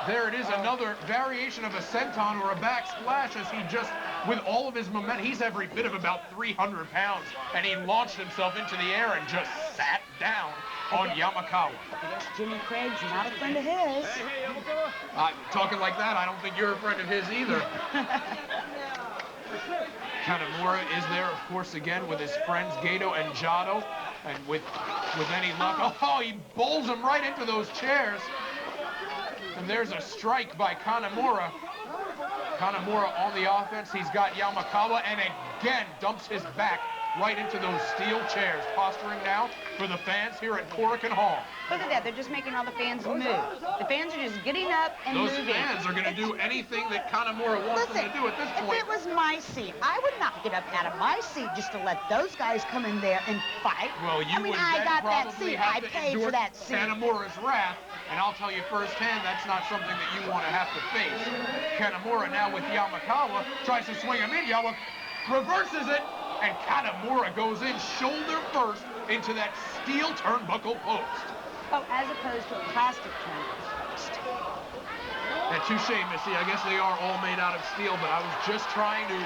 There it is, another variation of a senton or a back splash as he just, with all of his momentum, he's every bit of about 300 pounds, and he launched himself into the air and just sat down on Yamakawa. I guess Jimmy Craig's not a friend of his. Talking like that, I don't think you're a friend of his either. Kanemura is there, of course, again with his friends Gato and Jado, and with any luck, oh, he bowls him right into those chairs. And there's a strike by Kanemura. Kanemura on the offense. He's got Yamakawa and again dumps his back right into those steel chairs, posturing now for the fans here at Corrigan Hall. Look at that. They're just making all the fans move. The fans are just getting up and Those moving. fans are going to do anything that Kanemaru wants them to do at this point. If it was my seat, I would not get up out of my seat just to let those guys come in there and fight. Well, you would I then got that probably seat. have I to paid endure for that seat. Kanemaru's wrath, and I'll tell you firsthand, that's not something that you want to have to face. Kanemaru now with Yamakawa, tries to swing him in. Yama reverses it, and Kanemaru goes in shoulder first into that steel turnbuckle post. Oh, as opposed to a plastic turnbuckle post. And touche, Missy, I guess they are all made out of steel, but I was just trying to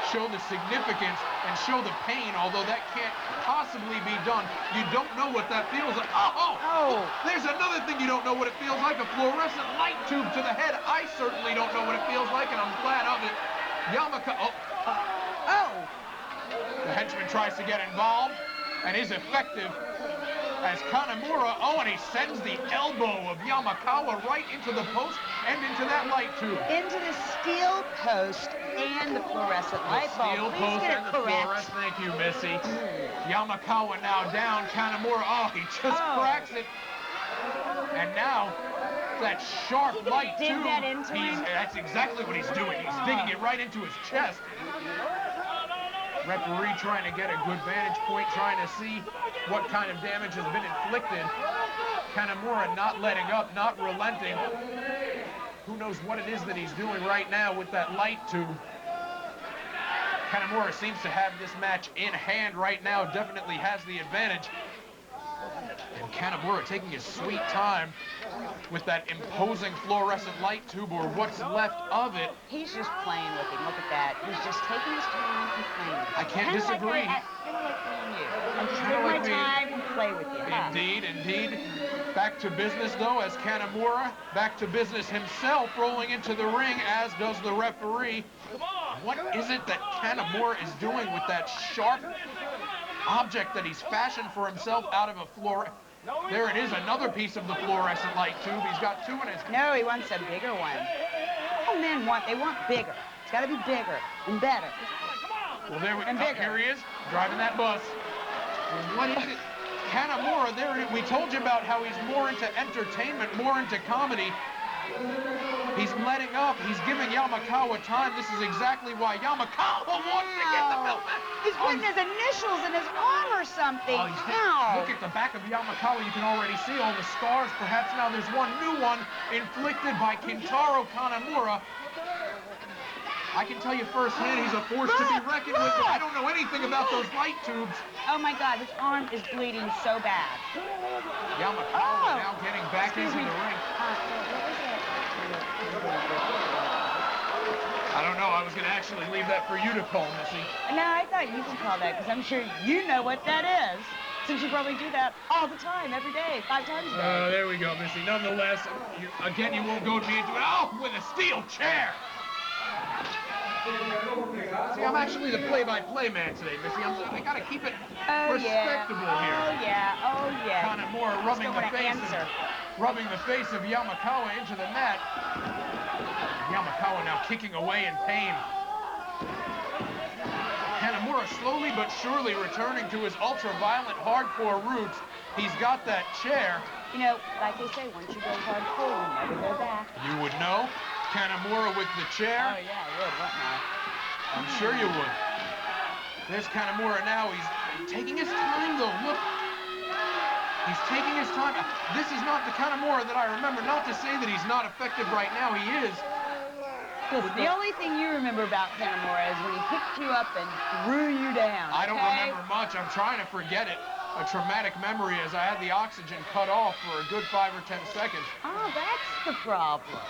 show the significance and show the pain, although that can't possibly be done. You don't know what that feels like. Oh! There's another thing you don't know what it feels like, a fluorescent light tube to the head. I certainly don't know what it feels like, and I'm glad of it. The henchman tries to get involved and is effective as Kanemaru, and he sends the elbow of Yamakawa right into the post and into that light tube. Into the steel post and the fluorescent light bulb. Steel Please post get and it the correct. fluorescent. Thank you, Missy. Yamakawa now down. Kanemaru, he just cracks it. And now, that sharp light dig tube, that into him? that's exactly what he's doing. He's digging it right into his chest. Referee trying to get a good vantage point, trying to see what kind of damage has been inflicted. Kanemaru not letting up, not relenting. Who knows what it is that he's doing right now with that light tube. Kanemaru seems to have this match in hand right now, definitely has the advantage. And Kanemaru taking his sweet time with that imposing fluorescent light tube, or what's left of it. He's just playing with him. Look at that. He's just taking his time and playing with him. I can't disagree. Kind of like me and you. I'm just taking my time and play with you. Huh? Indeed, indeed. Back to business, though, as Kanemaru, back to business himself, rolling into the ring, as does the referee. What is it that Kanemaru is doing with that sharp object that he's fashioned for himself out of a There it is, another piece of the fluorescent light tube. He's got two in his... No, he wants a bigger one. All men want bigger. It's got to be bigger and better. Well, here he is, driving that bus. Well, what is it? Kanemaru, we told you about how he's more into entertainment, more into comedy. He's letting up. He's giving Yamakawa time. This is exactly why Yamakawa wants to get the belt back. He's putting his initials in his arm or something. Look at the back of Yamakawa. You can already see all the scars. Perhaps now there's one new one inflicted by Kintaro Kanemaru. I can tell you firsthand, he's a force to be reckoned with, but I don't know anything about those light tubes. Oh my God, his arm is bleeding so bad. Yamakawa now getting back into the ring. I don't know. I was going to actually leave that for you to call, Missy. No, I thought you could call that, because I'm sure you know what that is, since you probably do that all the time, every day, 5 times a day. There we go, Missy. Nonetheless, you won't goad me into it. Oh, with a steel chair! See, I'm actually the play-by-play man today, Missy. I got to keep it respectable here. Oh, yeah. Kanemaru rubbing the face of Yamakawa into the mat. Yamakawa now kicking away in pain. Kanemaru slowly but surely returning to his ultra-violent, hardcore roots. He's got that chair. You know, like they say, once you go hardcore, you never go back. You would know. Kanemaru with the chair. Oh, yeah, I would. What now? I'm sure you would. There's Kanemaru now. He's taking his time, though. Look. He's taking his time. This is not the Kanemaru that I remember. Not to say that he's not effective right now. He is. Listen, the only thing you remember about Kanemaru is when he picked you up and threw you down. I don't remember much. I'm trying to forget it. A traumatic memory as I had the oxygen cut off for a good 5 or 10 seconds. Oh, that's the problem.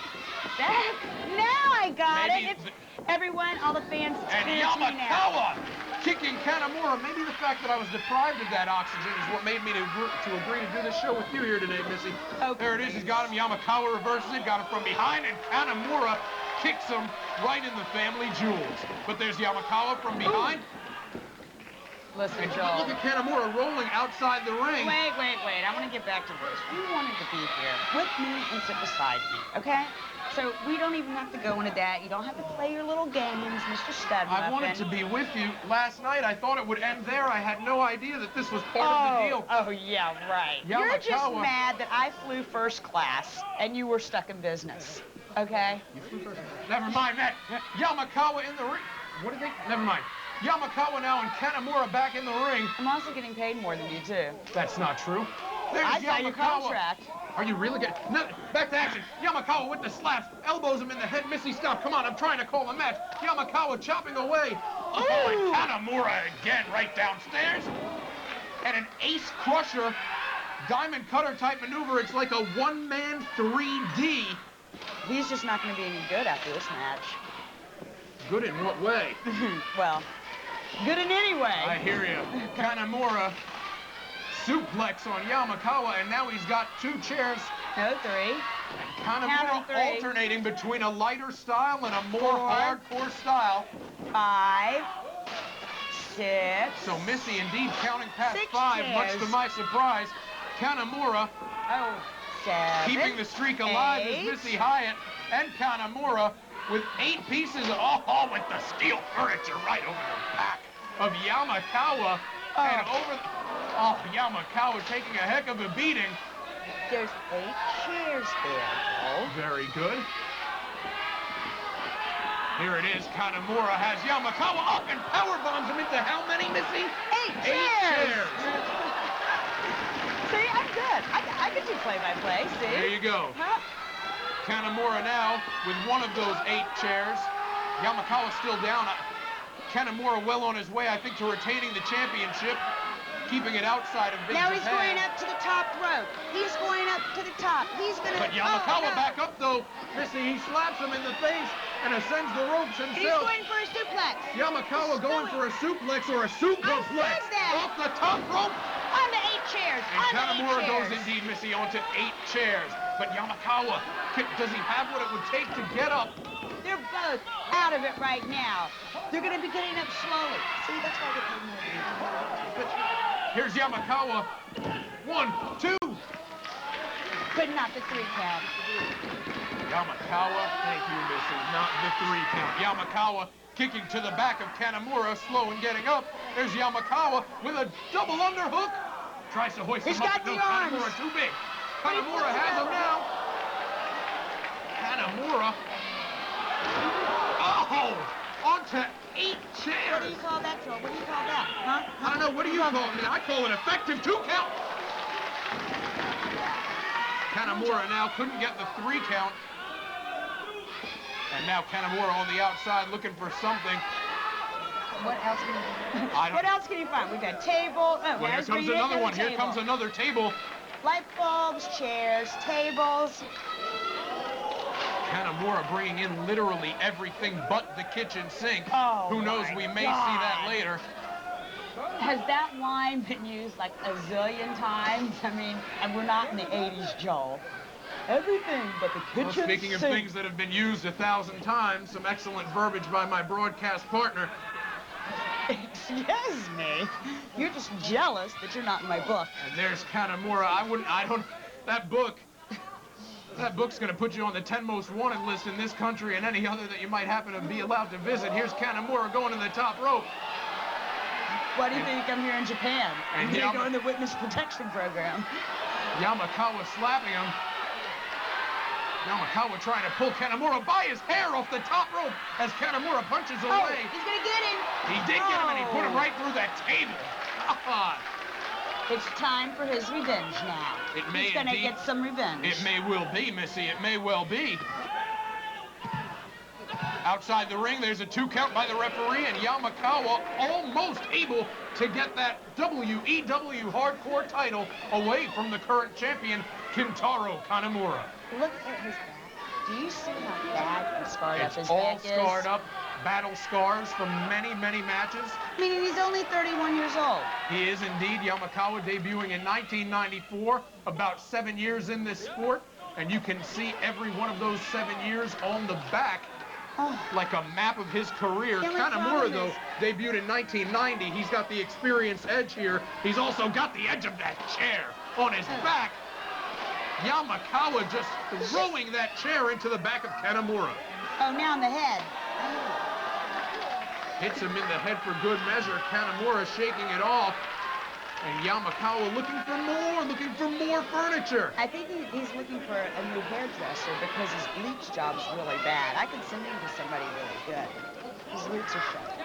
Now I got it. Everyone, all the fans, and Yamakawa kicking Kanemaru. Maybe the fact that I was deprived of that oxygen is what made me to agree to do this show with you here today, Missy. Okay. There it is. He's got him. Yamakawa reverses it, got him from behind, and Kanemaru kicks him right in the family jewels. But there's Yamakawa from behind. Listen, and Joel. Look at Kanemaru rolling outside the ring. Wait. I want to get back to this. You wanted to be here with me and sit beside me, okay? So we don't even have to go into that. You don't have to play your little games, Mr. Studmuffin. I wanted to be with you. Last night, I thought it would end there. I had no idea that this was part of the deal. Oh, yeah, right. You're just Yamakawa. mad that I flew first class and you were stuck in business, okay? Never mind that. Yamakawa in the ring. What did they? Never mind. Yamakawa now and Kanamura back in the ring. I'm also getting paid more than you, too. That's not true. There's I saw your Yamakawa. contract. Are you really getting... No, back to action. Yamakawa with the slaps. Elbows him in the head. Missy, stop. Come on, I'm trying to call the match. Yamakawa chopping away. Oh, and Kanamura again right downstairs. And an ace crusher, diamond cutter type maneuver. It's like a one-man 3D. He's just not going to be any good after this match. Good in what way? Well, good in any way. I hear you. Kanamura suplex on Yamakawa, and now he's got 2 chairs. No, 3. Kanamura Count 3. alternating between a lighter style and a more 4. hardcore style. 5. 6. So Missy indeed counting past 6 5, much chairs. to my surprise. Kanamura Oh, 7. keeping the streak alive 8. is Missy Hyatt, and Kanamura with 8 pieces of, with the steel furniture right over the back of Yamakawa. And Yamakawa taking a heck of a beating. There's 8 chairs there, Joe. Very good. Here it is. Kanamura has Yamakawa up and power bombs him into how many, Missy? 8 8 chairs. See, I'm good. I can do play-by-play, see? There you go. Huh? Kanamura now with one of those 8 chairs. Yamakawa still down. Kanamura well on his way, I think, to retaining the championship, keeping it outside of Big Now Japan. he's going up to the top rope. He's going up to the top. He's going to... But Yamakawa back up, though. Missy, he slaps him in the face and ascends the ropes He's himself. going for a suplex. Yamakawa going for a suplex or a superplex that. off the top rope. On the 8 chairs. And On the 8 Kanamura chairs. goes indeed, Missy, onto 8 chairs. But Yamakawa, does he have what it would take to get up? They're both out of it right now. They're going to be getting up slowly. See, that's why they're paying more. But here's Yamakawa. 1, 2. But not the 3 count. Yamakawa, thank you, Missy. Not the 3 count. Yamakawa kicking to the back of Kanamura, slow and getting up. There's Yamakawa with a double underhook. Tries to hoist He's him up. got but no, the arms. Kanamura too big. Kanamura has him now. Kanamura. Oh, onto 8 chairs. What do you call that, Joe? What do you call that? Huh? I don't know. What do you call it? I call it effective 2 count. Kanamura now couldn't get the 3 count. And now Kanamura on the outside looking for something. What else can you I don't- What else can you find? We've got table. Oh, Well, here there's comes where you another get one. the Here table. comes another table. Light bulbs, chairs, tables. Kanamura bringing in literally everything but the kitchen sink. Oh, Who knows? my We may see that God. later. Has that line been used like a zillion times? I mean, and we're not in the 80s, Joel. Everything but the kitchen Well, speaking of sink. things that have been used 1,000 times, some excellent verbiage by my broadcast partner. Excuse me. You're just jealous that you're not in my book. And there's Kanamura. That book's going to put you on the 10 most wanted list in this country and any other that you might happen to be allowed to visit. Here's Kanamura going to the top rope. Why do you think I'm here in Japan? And I'm here doing the witness protection program. Yamakawa slapping him. Yamakawa trying to pull Kanamura by his hair off the top rope as Kanamura punches Oh, away. he's gonna get him. He did get him, and he put him right through that table. Ah, It's time for his revenge now. It may He's gonna indeed. get some revenge. It may well be, Missy. It may well be. Outside the ring, there's a 2 count by the referee, and Yamakawa almost able to get that WEW Hardcore title away from the current champion, Kintaro Kanamura. Look at his back. Do you see how bad and scarred up It's his all back is? scarred up, battle scars from many, many matches. I mean, he's only 31 years old. He is indeed Yamakawa, debuting in 1994, about 7 years in this sport, and you can see every one of those 7 years on the back Oh. like a map of his career. Yeah, my Kanamura, problem though, is- debuted in 1990. He's got the experience edge here. He's also got the edge of that chair on his back. Yamakawa just throwing that chair into the back of Kanamura. Oh, now in the head. Hits him in the head for good measure. Kanamura shaking it off. And Yamakawa looking for more furniture. I think he's looking for a new hairdresser because his bleach job's really bad. I could send him to somebody really good. His roots are shut.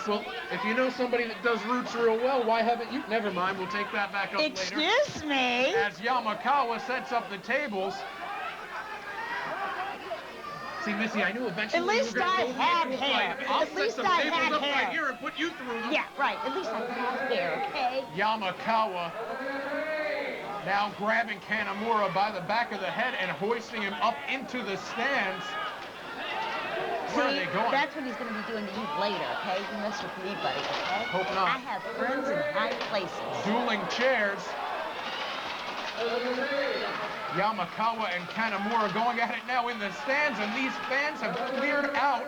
Well, if you know somebody that does roots real well, why haven't you? Never mind, we'll take that back up later. Excuse me? As Yamakawa sets up the tables. See, Missy, I knew eventually At least you were going to I had hair. I'll At set least some I tables had up hair. right here and put you through them. Yeah, right. At least I have hair, okay? Yamakawa now grabbing Kanamura by the back of the head and hoisting him up into the stands. Where are they going? That's what he's going to be doing to you later, okay? You mess with me, buddy, okay? Hope not. I have friends in high places. Dueling chairs. Yamakawa and Kanamura going at it now in the stands, and these fans have cleared out.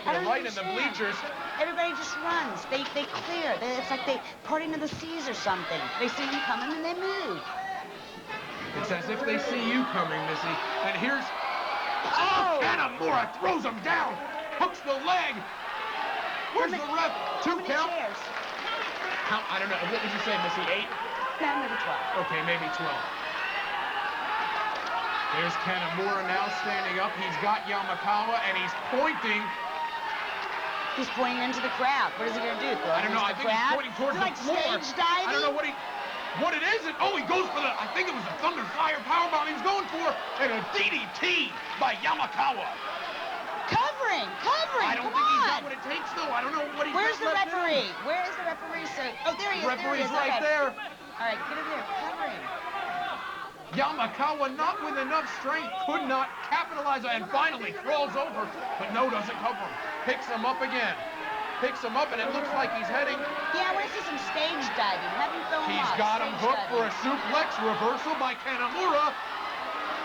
They're right in the bleachers. Everybody just runs. They clear. It's like they parting to the seas or something. They see him coming and they move. It's as if they see you coming, Missy. And here's... Oh! Kanamura throws him down. Hooks the leg. Where's the ref? Two count? Chairs? I don't know. What would you say, Missy? 8? No, maybe 12. Okay, maybe 12. There's Kanamura now standing up. He's got Yamakawa, and he's pointing. He's pointing into the crowd. What is he going to do? I don't know. I think he's pointing towards the floor. Stage diving? I don't know what it is. Oh, he goes for I think it was a Thunder Fire powerbomb he was going for, and a DDT by Yamakawa. Covering. I don't think he's got what it takes, though. I don't know what he's got. Where's the left in him. referee? Where is the referee? Oh, there he is. Referee's there he is. right Okay. there. All right, get him there. Covering. Yamakawa, not with enough strength, could not capitalize, and finally crawls over, but no, doesn't cover him. Picks him up again. Picks him up, and it looks like he's heading. Yeah, I want to see some stage diving. Have him throw him He's off. got him Stage hooked for a diving. suplex reversal by Kanamura.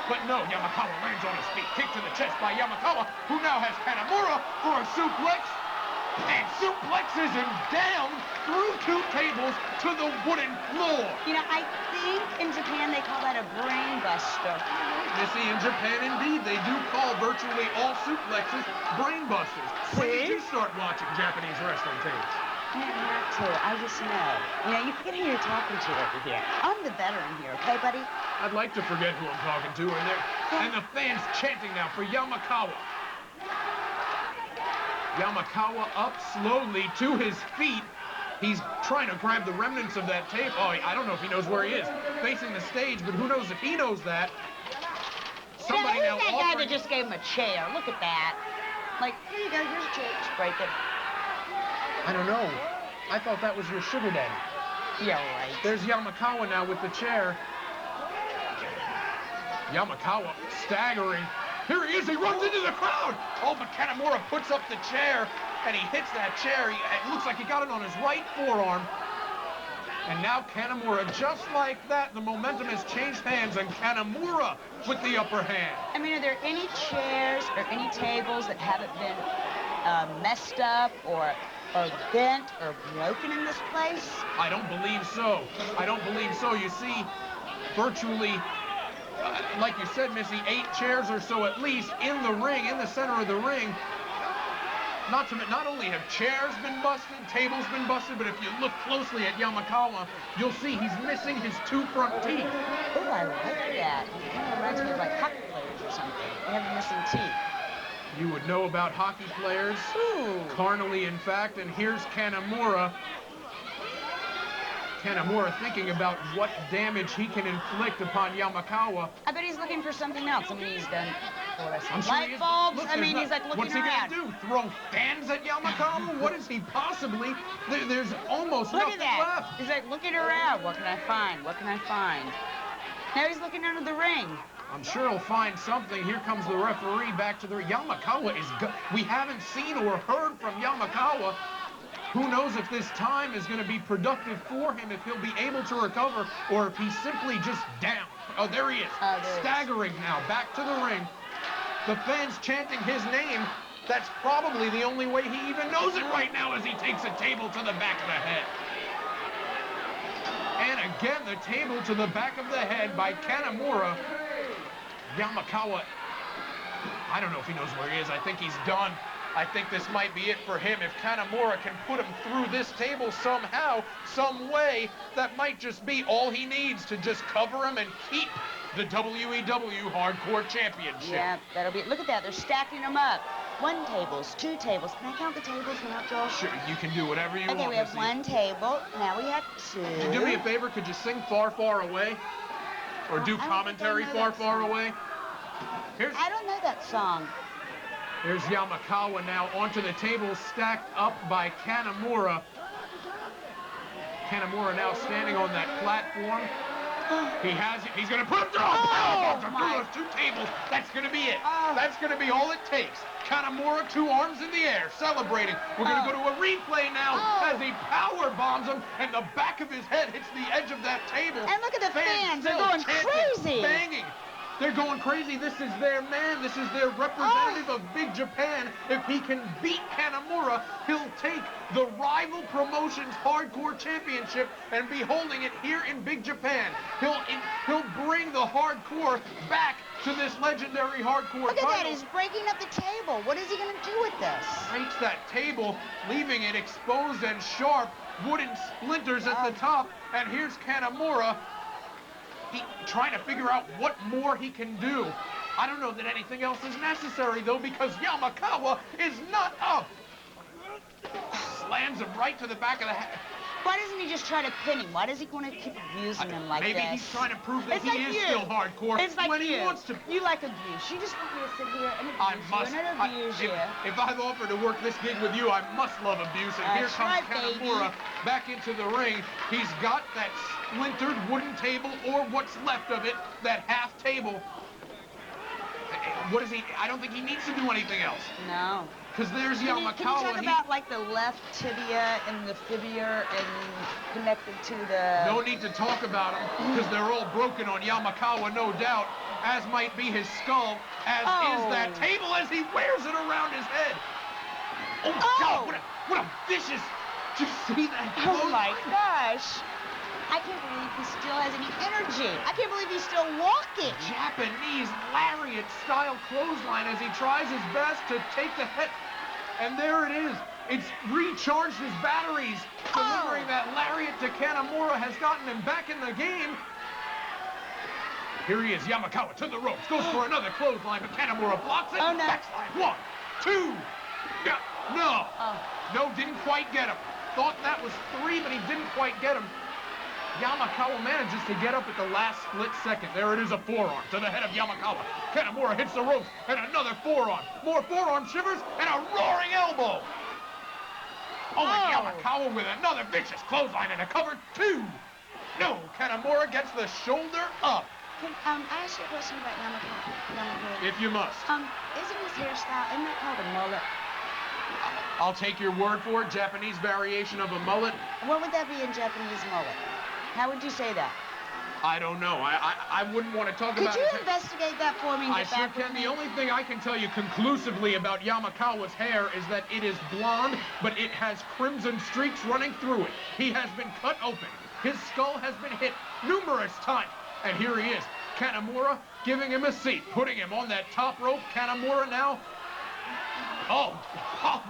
But no, Yamakawa lands on his feet. Kick to the chest by Yamakawa, who now has Kanamura for a suplex. And suplexes him down through 2 tables to the wooden floor. You know, I think in Japan they call that a brain buster. Missy, in Japan, indeed, they do call virtually all suplexes brain busters. When did you start watching Japanese wrestling tapes? Not to. I just know. You know, you forget who you're talking to over here. I'm the veteran here, okay, buddy? I'd like to forget who I'm talking to, and the fans chanting now for Yamakawa. Yamakawa up slowly to his feet. He's trying to grab the remnants of that tape. Oh, I don't know if he knows where he is. Facing the stage, but who knows if he knows that. Somebody who's now that guy offering... that just gave him a chair? Look at that. Like, here you go, here's a chair. Just break it. I don't know. I thought that was your sugar daddy. Yeah, right. There's Yamakawa now with the chair. Yamakawa staggering. Here he is, he runs into the crowd. Oh, but Kanamura puts up the chair, and he hits that chair. It looks like he got it on his right forearm. And now Kanamura, just like that, the momentum has changed hands, and Kanamura with the upper hand. I mean, are there any chairs or any tables that haven't been messed up or bent or broken in this place? I don't believe so. I don't believe so. You see, virtually... like you said, Missy, 8 chairs or so at least in the ring, in the center of the ring. Not only have chairs been busted, tables been busted, but if you look closely at Yamakawa, you'll see he's missing his 2 front teeth. Oh, I like that. It kind of reminds me of like hockey players or something. They have missing teeth. You would know about hockey players. Ooh. Carnally, in fact, and here's Kanamura. Kanamura thinking about what damage he can inflict upon Yamakawa. I bet he's looking for something else. I mean, he's done I'm sure light bulbs. Look, I mean, he's like looking what's he around. gonna do? Throw fans at Yamakawa? What is he possibly? There's almost Look nothing at that. left. He's like looking around. What can I find? What can I find? Now he's looking under the ring. I'm sure he'll find something. Here comes the referee back to the ring. Yamakawa is we haven't seen or heard from Yamakawa. Who knows if this time is going to be productive for him, if he'll be able to recover, or if he's simply just down. Oh, there he is. Staggering now, back to the ring. The fans chanting his name. That's probably the only way he even knows it right now as he takes a table to the back of the head. And Again, the table to the back of the head by Kanamura. Yamakawa, I don't know if he knows where he is. I think he's done. I think this might be it for him. If Kanamura can put him through this table somehow, some way, that might just be all he needs to just cover him and keep the WEW Hardcore Championship. Yeah, that'll be it. Look at that. They're stacking them up. 1 tables, 2 tables. Can I count the tables now, Joel? Sure, you can do whatever you want, Okay, we have Missy. 1 table. Now we have 2. Could you do me a favor? Could you sing Far, Far Away? Or do I don't think I commentary know Far, that Far song. Away? I don't know that song. Here's Yamakawa now onto the table, stacked up by Kanamura. Kanamura now standing on that platform. He's going to put him through. Through those 2 tables. That's going to be it. That's going to be all it takes. Kanamura, 2 arms in the air, celebrating. We're going to go to a replay now as he power bombs him, and the back of his head hits the edge of that table. And look at the fans. They're still going chanting, crazy. banging. They're going crazy. This is their man. This is their representative of Big Japan. If he can beat Kanamura, he'll take the rival promotion's Hardcore Championship and be holding it here in Big Japan. He'll bring the Hardcore back to this legendary Hardcore Look at that. title. He's breaking up the table. What is he going to do with this? Breaks that table, leaving it exposed and sharp. Wooden splinters at the top. And here's Kanamura. Trying to figure out what more he can do. I don't know that anything else is necessary, though, because Yamakawa is not up. Slams him right to the back of the head. Why doesn't he just try to pin him? Why does he want to keep abusing him like Maybe this? he's trying to prove that It's he like is you. still hardcore It's like when you. he wants to. You like abuse. You just want me to sit here and I abuse must. you and abuse you. If I've offered to work this gig with you, I must love abuse. And here That's comes right, Kanamura baby. back into the ring. He's got that splintered wooden table, or what's left of it, that half table. What is he? I don't think he needs to do anything else. No. Because there's Can you Yamakawa. talk about like the left tibia and the fibula and connected to the... No need to talk about them, because they're all broken on Yamakawa, no doubt, as might be his skull, as is that table as he wears it around his head. Oh, God, what a vicious... Did you see that? Oh, my gosh. I can't believe he still has any energy. I can't believe he's still walking. Japanese lariat-style clothesline as he tries his best to take the head. And there it is. It's recharged his batteries. Delivering that lariat to Kanamura has gotten him back in the game. Here he is, Yamakawa to the ropes. Goes for another clothesline, but Kanamura blocks it. Oh, no. Backslide. 1, 2. No. No, didn't quite get him. Thought that was 3, but he didn't quite get him. Yamakawa manages to get up at the last split second. There it is, a forearm to the head of Yamakawa. Kanamura hits the ropes, and another forearm. More forearm shivers, and a roaring elbow. Oh, and Yamakawa with another vicious clothesline and a cover 2. No, Kanamura gets the shoulder up. Can I ask you a question about Yamakawa? If you must. Isn't his hairstyle, isn't that called a mullet? I'll take your word for it. Japanese variation of a mullet. What would that be in Japanese mullet? How would you say that? I don't know. I wouldn't want to talk about it. Could you investigate that for me and I get sure back with can. me? The only thing I can tell you conclusively about Yamakawa's hair is that it is blonde, but it has crimson streaks running through it. He has been cut open. His skull has been hit numerous times. And here he is. Kanamura giving him a seat, putting him on that top rope. Kanamura now. Oh,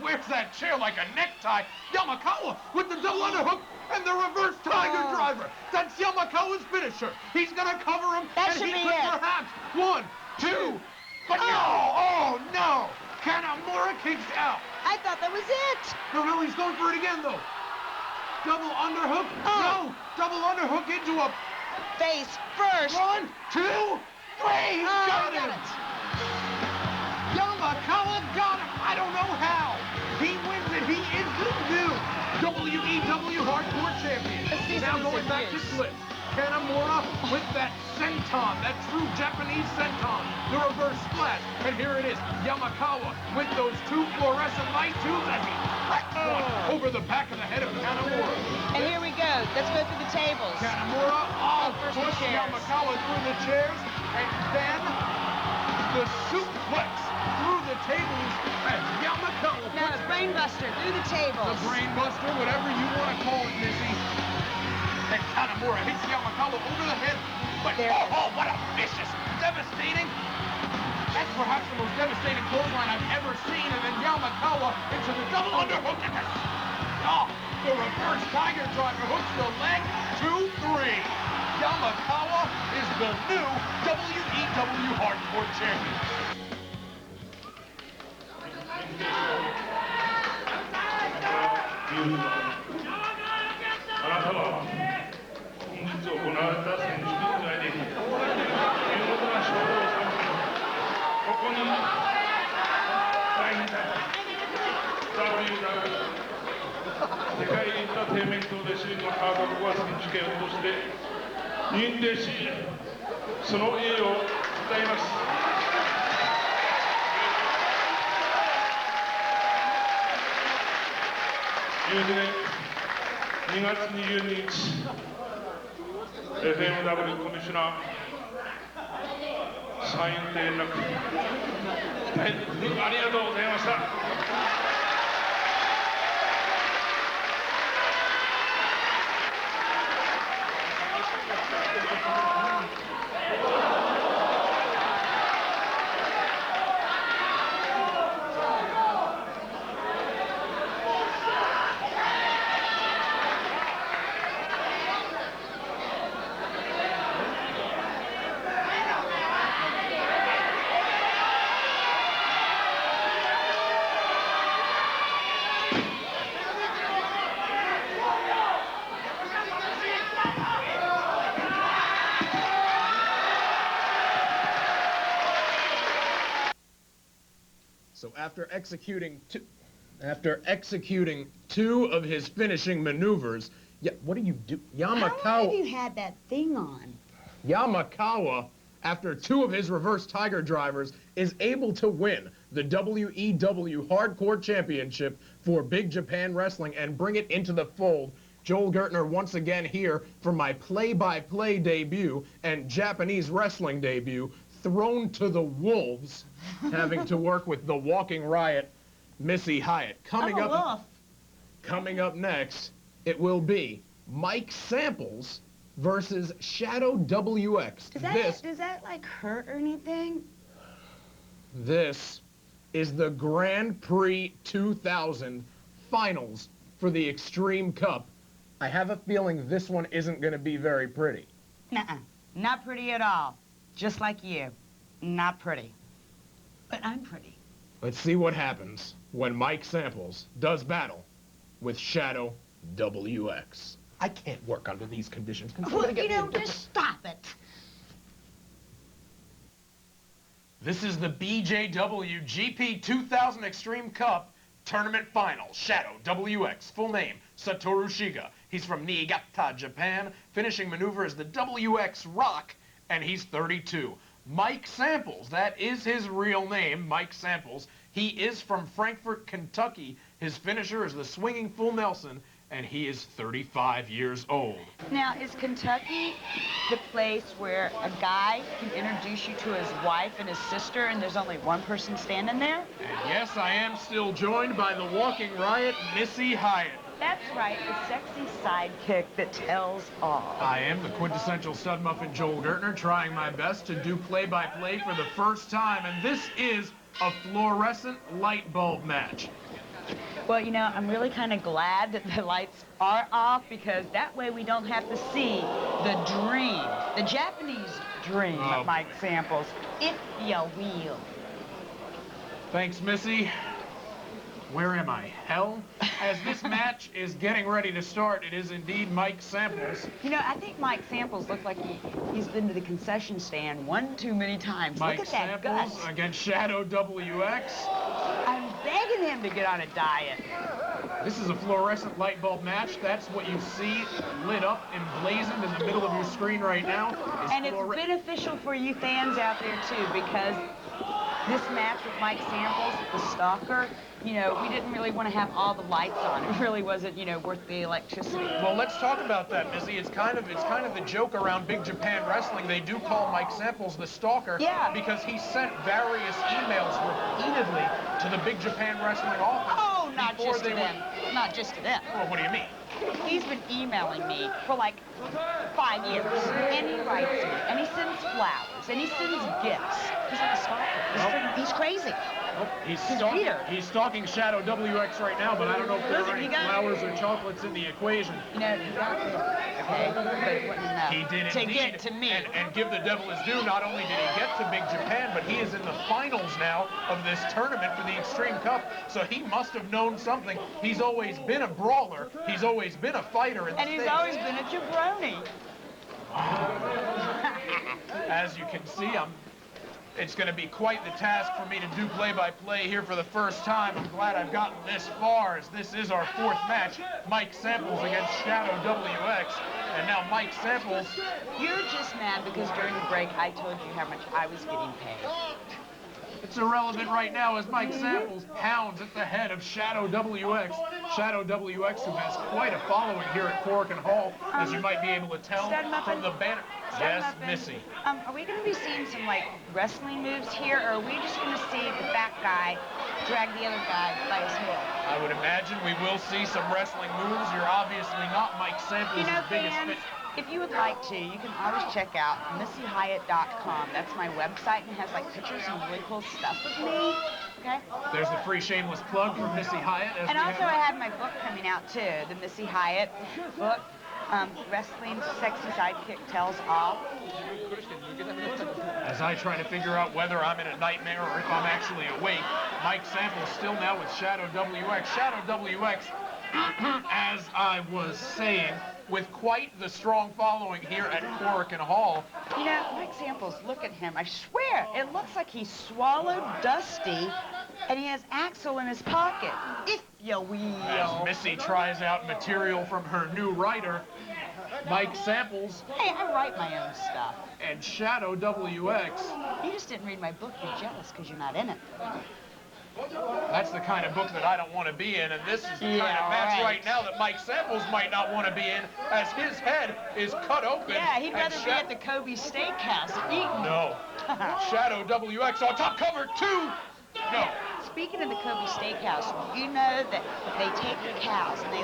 where's that chair like a necktie? Yamakawa with the double underhook and the reverse tiger driver. That's Yamakawa's finisher. He's going to cover him, That and should he be could it. perhaps 1, 2, but no! Oh, no! Kanamura kicks out. I thought that was it. No, he's going for it again, though. Double underhook. No, double underhook into a... Face first. 1, 2, 3. He's got got him. it. Yamakawa got him. I don't know how. He wins it. He is the new WEW Hardcore Champion. Let's see Now some going back to reviews. split. Kanamura with that senton, that true Japanese senton, the reverse splash. And here it is, Yamakawa with those 2 fluorescent light tubes as he cracks one over the back of the head of Kanamura. And here we go. Let's go through the tables. Kanamura, first the push chairs. Yamakawa through the chairs, and then the suplex through the tables as Yamakawa No, puts brainbuster through the tables. the brain buster, whatever you want to call it, Missy. And Kanamura Nakamura hits Yamakawa over the head. But, oh, what a vicious, devastating. That's perhaps the most devastating clothesline I've ever seen. And then Yamakawa into the double underhook. Oh, the reverse tiger driver hooks the leg. 2-3. Yamakawa is the new WEW Hardcore Champion. FMW コミッショナーサインと連絡ありがとうございました。So after executing two of his finishing maneuvers, what do you do? How long have you had that thing on? Yamakawa, after two of his reverse tiger drivers, is able to win the WEW Hardcore Championship for Big Japan Wrestling and bring it into the fold. Joel Gertner once again here for my play-by-play debut and Japanese wrestling debut, thrown to the wolves, having to work with the Walking Riot, Missy Hyatt. Coming up next, it will be Mike Samples versus Shadow WX. Does that like hurt or anything? This is the Grand Prix 2000 finals for the Extreme Cup. I have a feeling this one isn't going to be very pretty. Nuh-uh. Not pretty at all. Just like you. Not pretty. But I'm pretty. Let's see what happens when Mike Samples does battle with Shadow WX. I can't work under these conditions. Well, just stop it. This is the BJW GP 2000 Extreme Cup Tournament Final. Shadow WX, full name, Satoru Shiga. He's from Niigata, Japan. Finishing maneuver is the WX Rock, and he's 32. Mike Samples, that is his real name, Mike Samples. He is from Frankfort, Kentucky. His finisher is the Swinging Full Nelson, and he is 35 years old. Now, is Kentucky the place where a guy can introduce you to his wife and his sister, and there's only one person standing there? And yes, I am still joined by the Walking Riot, Missy Hyatt. That's right, the sexy sidekick that tells all. I am the quintessential stud muffin Joel Gertner, trying my best to do play-by-play for the first time, and this is a fluorescent light bulb match. Well, I'm really kind of glad that the lights are off, because that way we don't have to see the dream, the Japanese dream of Mike Samples, if you will. Thanks, Missy. Where am I? Hell? As this match is getting ready to start, it is indeed Mike Samples. I think Mike Samples looks like he's been to the concession stand one too many times. Mike Look at that Samples gut. Against Shadow WX. I'm begging him to get on a diet. This is a fluorescent light bulb match. That's what you see lit up and blazoned in the middle of your screen right now. And it's beneficial for you fans out there, too, because this match with Mike Samples, the stalker, we didn't really want to have all the lights on. It really wasn't, worth the electricity. Well, let's talk about that, Missy. It's kind of the joke around Big Japan Wrestling. They do call Mike Samples the stalker, because he sent various emails repeatedly to the Big Japan Wrestling office. Oh, not just to them. Not just to them. Well, what do you mean? He's been emailing me for like 5 years, and he writes me, and he sends flowers, and he sends gifts. He's like a stalker. He's crazy. Oh, he's weird. stalking Shadow WX right now, but I don't know if there Listen, are any you got- flowers or chocolates in the equation. You know, he got me, okay? But it wasn't enough He did to indeed. get to me. And give the devil his due, not only did he get to Big Japan, but he is in the finals now of this tournament for the Extreme Cup, so he must have known something. He's always been a brawler. He's always been a fighter in the And he's States. always been a jabroni. As you can see, it's going to be quite the task for me to do play-by-play here for the first time. I'm glad I've gotten this far, as this is our fourth match. Mike Samples against Shadow WX. And now Mike Samples... You're just mad because during the break I told you how much I was getting paid. It's irrelevant right now as Mike Samples pounds at the head of Shadow WX. Shadow WX, who has quite a following here at Corrigan Hall, as you might be able to tell from the banner. Yes, Missy. Are we going to be seeing some, like, wrestling moves here, or are we just going to see the fat guy drag the other guy by his hair? I would imagine we will see some wrestling moves. You're obviously not Mike Samples' You know, biggest fans, fit. if you would like to, you can always check out MissyHyatt.com. That's my website, and it has, like, pictures and really cool stuff with me. Okay? There's the free shameless plug from Missy Hyatt. And also I have my book coming out, too, the Missy Hyatt book. Wrestling Sexy Sidekick Tells All. As I try to figure out whether I'm in a nightmare or if I'm actually awake, Mike Samples still now with Shadow WX. Shadow WX, as I was saying, with quite the strong following here at Corrigan Hall. You know, Mike Samples, look at him. I swear, it looks like he swallowed Dusty, and he has Axel in his pocket. If you will. As Missy tries out material from her new writer, Mike Samples Hey, I write my own stuff. and Shadow WX. You just didn't read my book. You're jealous because you're not in it. That's the kind of book that I don't want to be in, and this is the kind Yeah, of match right. right now that Mike Samples might not want to be in, as his head is cut open. Yeah, he'd and rather be at the Kobe Steakhouse eating. No. Shadow WX on top cover, 2. No. Speaking of the Kobe Steakhouse, you know that they take the cows and they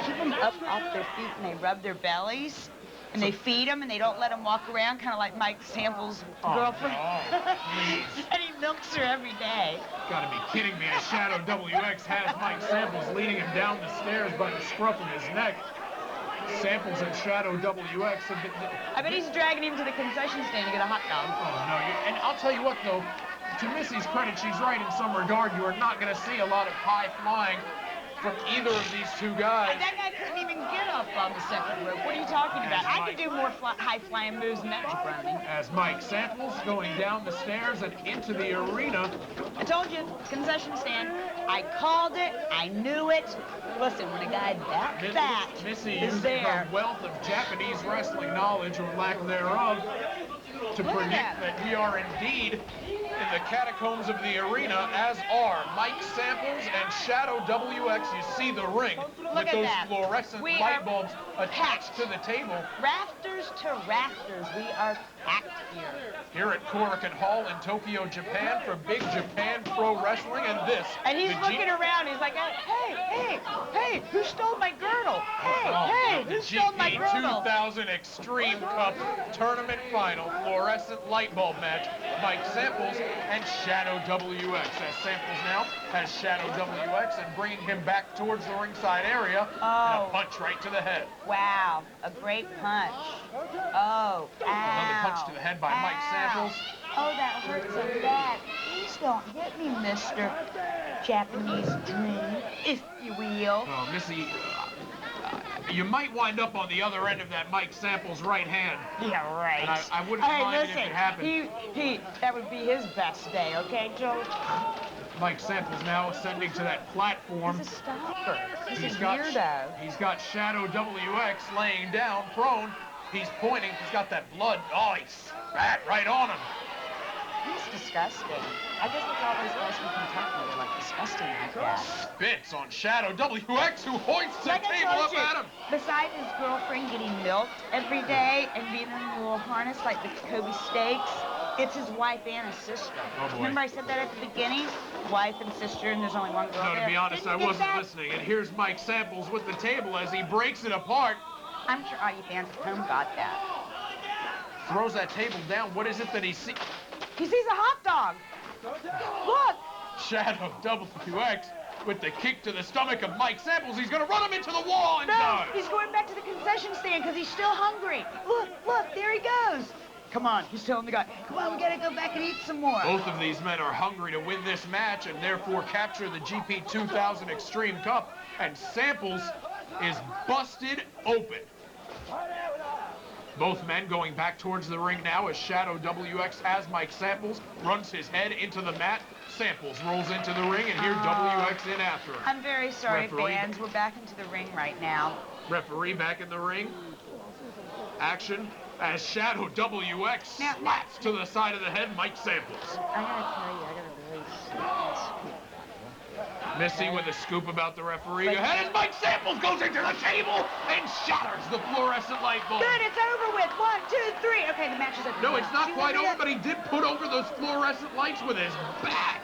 keep them up off their feet and they rub their bellies and they feed them and they don't let them walk around, kind of like Mike Samples' girlfriend. No, please. And he milks her every day. Gotta be kidding me, as Shadow WX has Mike Samples leading him down the stairs by the scruff of his neck. Samples and Shadow WX have been... I bet he's dragging him to the concession stand to get a hot dog. Oh, no, and I'll tell you what, though, to Missy's credit, she's right in some regard. You are not going to see a lot of high flying from either of these two guys. And that guy couldn't even get up on the second rope. What are you talking about? I could do more high-flying moves than that, jabroni. As Mike Samples going down the stairs and into the arena. I told you, concession stand. I called it. I knew it. Listen, when a guy that fat Missy is using there. her wealth of Japanese wrestling knowledge, or lack thereof, to Look at predict that. that we are indeed in the catacombs of the arena, as are Mike Samples and Shadow WX. You see the ring Look with at those that. fluorescent We light are bulbs attached packed. to the table. Rafters to rafters, we are packed here. Here at Corrigan Hall in Tokyo, Japan, for Big Japan Pro Wrestling, and this. And he's the looking around. He's like, hey, who stole my girdle? Oh, Hey, the who stole my GP girdle? 2000 Extreme Cup Tournament Final fluorescent light bulb match. Mike Samples and Shadow WX. As Samples now has Shadow WX and bringing him back towards the ringside area. And Oh. a punch right to the head. Wow, a great punch. Oh, ow. Another punch to the head by Mike Ow. Samples. Oh, that hurts so bad. Please don't hit me, Mr. Japanese Dream, if you will. Oh, Missy, you might wind up on the other end of that Mike Samples right hand. Yeah, right. And I wouldn't mind it if it happened. That would be his best day, okay, Joe? Mike Samples now ascending to that platform. He's a stalker. He's He's a got weirdo. He's got Shadow WX laying down, prone. He's pointing. He's got that blood. Oh, he spat right on him. He's disgusting. I guess that's all those guys from Kentucky are, like, disgusting like that. Spits on Shadow WX, who hoists the Like I table told up you, at him. besides his girlfriend getting milked every day and being in a little harness like the Kobe steaks, It's his wife and his sister. Oh, boy. Remember I said that at the beginning? Wife and sister, and there's only one girl No, there. to be honest, Didn't I you get wasn't that? listening. And here's Mike Samples with the table as he breaks it apart. I'm sure all you fans at home got that. Throws that table down. What is it that he sees? He sees a hot dog. Look! Shadow WX with the kick to the stomach of Mike Samples. He's going to run him into the wall and No, does. he's going back to the concession stand because he's still hungry. Look, there he goes. Come on, he's telling the guy, come on, we got to go back and eat some more. Both of these men are hungry to win this match and therefore capture the GP 2000 Extreme Cup. And Samples is busted open. Both men going back towards the ring now as Shadow WX has Mike Samples, runs his head into the mat. Samples rolls into the ring, and here WX in after him. I'm very sorry, Referee. fans. We're back into the ring right now. Referee back in the ring. Action as Shadow WX Now- slaps to the side of the head Mike Samples. I gotta tell you, I gotta really scoop. Missy with a scoop about the referee. Ahead as Mike Samples goes into the table and shatters the fluorescent light bulb. Good, it's over with. 1, 2, 3. Okay, the match is over. No, it's not See, quite remember over, but he did put over those fluorescent lights with his back.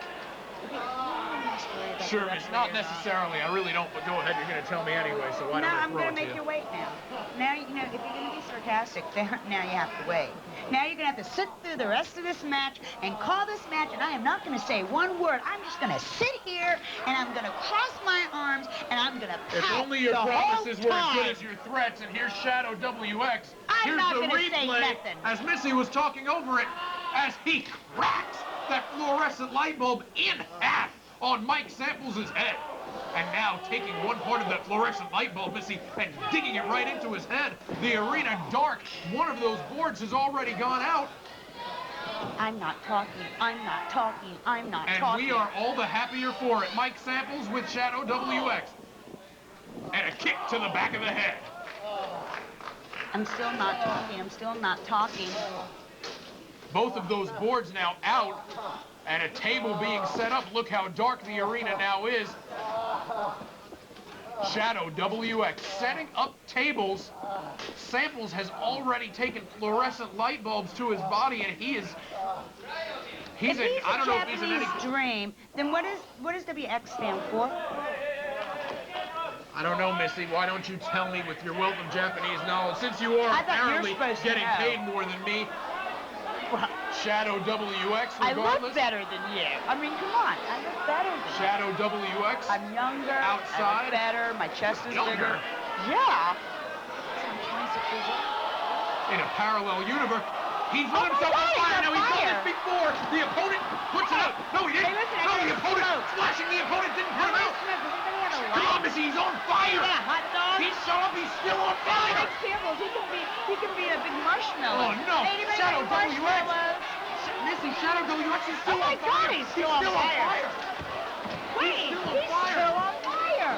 Sure, it's not necessarily. I really don't, but go ahead. You're going to tell me anyway, so why No, don't I I'm throw gonna it to make you? you wait now. Now, you know, if you're gonna be sarcastic, then now you have to wait. Now you're gonna have to sit through the rest of this match and call this match, and I am not gonna say one word. I'm just gonna sit here and I'm gonna cross my arms and I'm gonna pout If only your the whole promises were as good time. as your threats, and here's Shadow WX. I'm Here's not the gonna say replay nothing. as Missy was talking over it as he cracks that fluorescent light bulb in half on Mike Samples' head. And now taking one part of that fluorescent light bulb, Missy, and digging it right into his head. The arena dark. One of those boards has already gone out. I'm not talking. I'm not talking. I'm not And talking. we are all the happier for it. Mike Samples with Shadow WX. And a kick to the back of the head. I'm still not talking. I'm still not talking. Both of those boards now out. And a table being set up. Look how dark the arena now is. Shadow WX setting up tables. Samples has already taken fluorescent light bulbs to his body, and he's If he's I don't a know if he's in any. Japanese dream, then what does WX stand for? I don't know, Missy. Why don't you tell me with your wealth of Japanese knowledge, since you are I thought you were apparently supposed to getting know. paid more than me. Well, Shadow WX, I regardless. look better than you. I mean, come on. I look better than you. Shadow WX. I'm younger. I Outside. look better. My chest is Younger. bigger. Yeah. So I'm 26 years old. In a parallel universe. He's Oh lit my himself on God, he's fire. on Now he's done fire. this before. The opponent puts it out. No, he didn't. Hey, listen, I no, got the some opponent smoke. splashing the opponent didn't put him out. Does anybody have a Come on, light? Missy, he's on fire. Yeah, hot dog. He's shut up. He's still on fire. Mike Samples, he can be a big marshmallow. Oh, no. Anybody Shadow like WX. marshmallows? Missy, Shadow WX is still Oh my on fire. God, he's still on fire. Wait, still on he's fire. still on fire.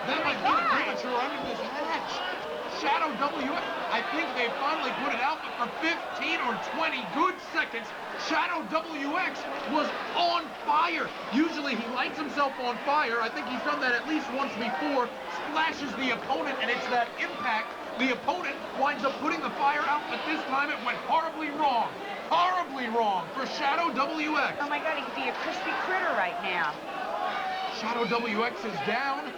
That might be the premature end of this match. Shadow WX, I think they finally put it out, but for 15 or 20 good seconds, Shadow WX was on fire. Usually he lights himself on fire. I think he's done that at least once before. Splashes the opponent, and it's that impact. The opponent winds up putting the fire out, but this time it went horribly wrong. Horribly wrong for Shadow WX. Oh my God, he could be a crispy critter right now. Shadow WX is down.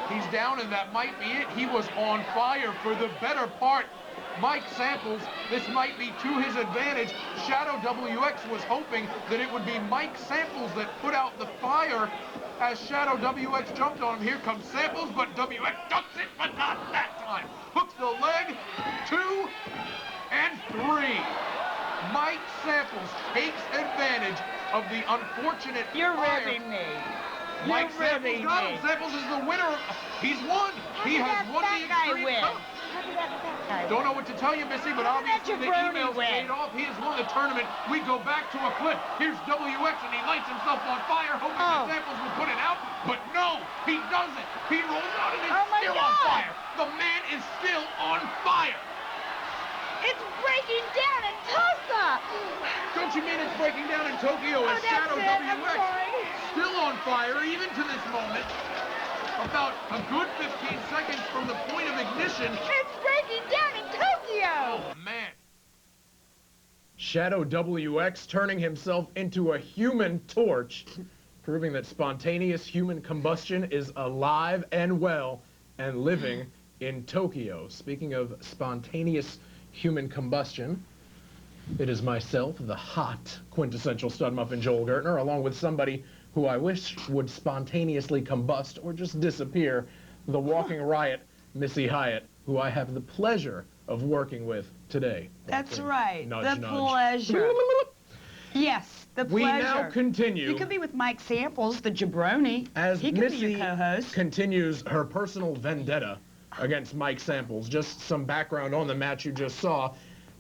He's down, and that might be it. He was on fire for the better part. Mike Samples, this might be to his advantage. Shadow WX was hoping that it would be Mike Samples that put out the fire as Shadow WX jumped on him. Here comes Samples, but WX ducks it, but not that time. Hooks the leg, 2 and 3. Mike Samples takes advantage of the unfortunate You're fire. ribbing me. Mike You're Samples ribbing got me. him. Samples is the winner. He's won. He has won the Extreme win? Cup. How did that guy Don't win? know what to tell you, Missy, but How did that obviously the jabroni emails win? paid off. He has won the tournament. We go back to a clip. Here's WX, and he lights himself on fire, hoping that Samples will put it out. But no, he doesn't. He rolls out and is Oh, my still on God. fire. The man is still on fire. It's breaking down in Tulsa. Don't you mean it's breaking down in Tokyo as that's Shadow it. I'm WX sorry. still on fire even to this moment? About a good 15 seconds from the point of ignition. It's breaking down in Tokyo. Oh, man. Shadow WX turning himself into a human torch, proving that spontaneous human combustion is alive and well and living in Tokyo. Speaking of spontaneous human combustion, it is myself, the hot quintessential stud muffin Joel Gertner, along with somebody who I wish would spontaneously combust or just disappear, the walking riot, Missy Hyatt, who I have the pleasure of working with today. That's right. Nudge, the nudge. pleasure. Yes, the pleasure. We now continue. You could be with Mike Samples, the jabroni. As he could Missy be your co-host. continues her personal vendetta against Mike Samples, just some background on the match you just saw.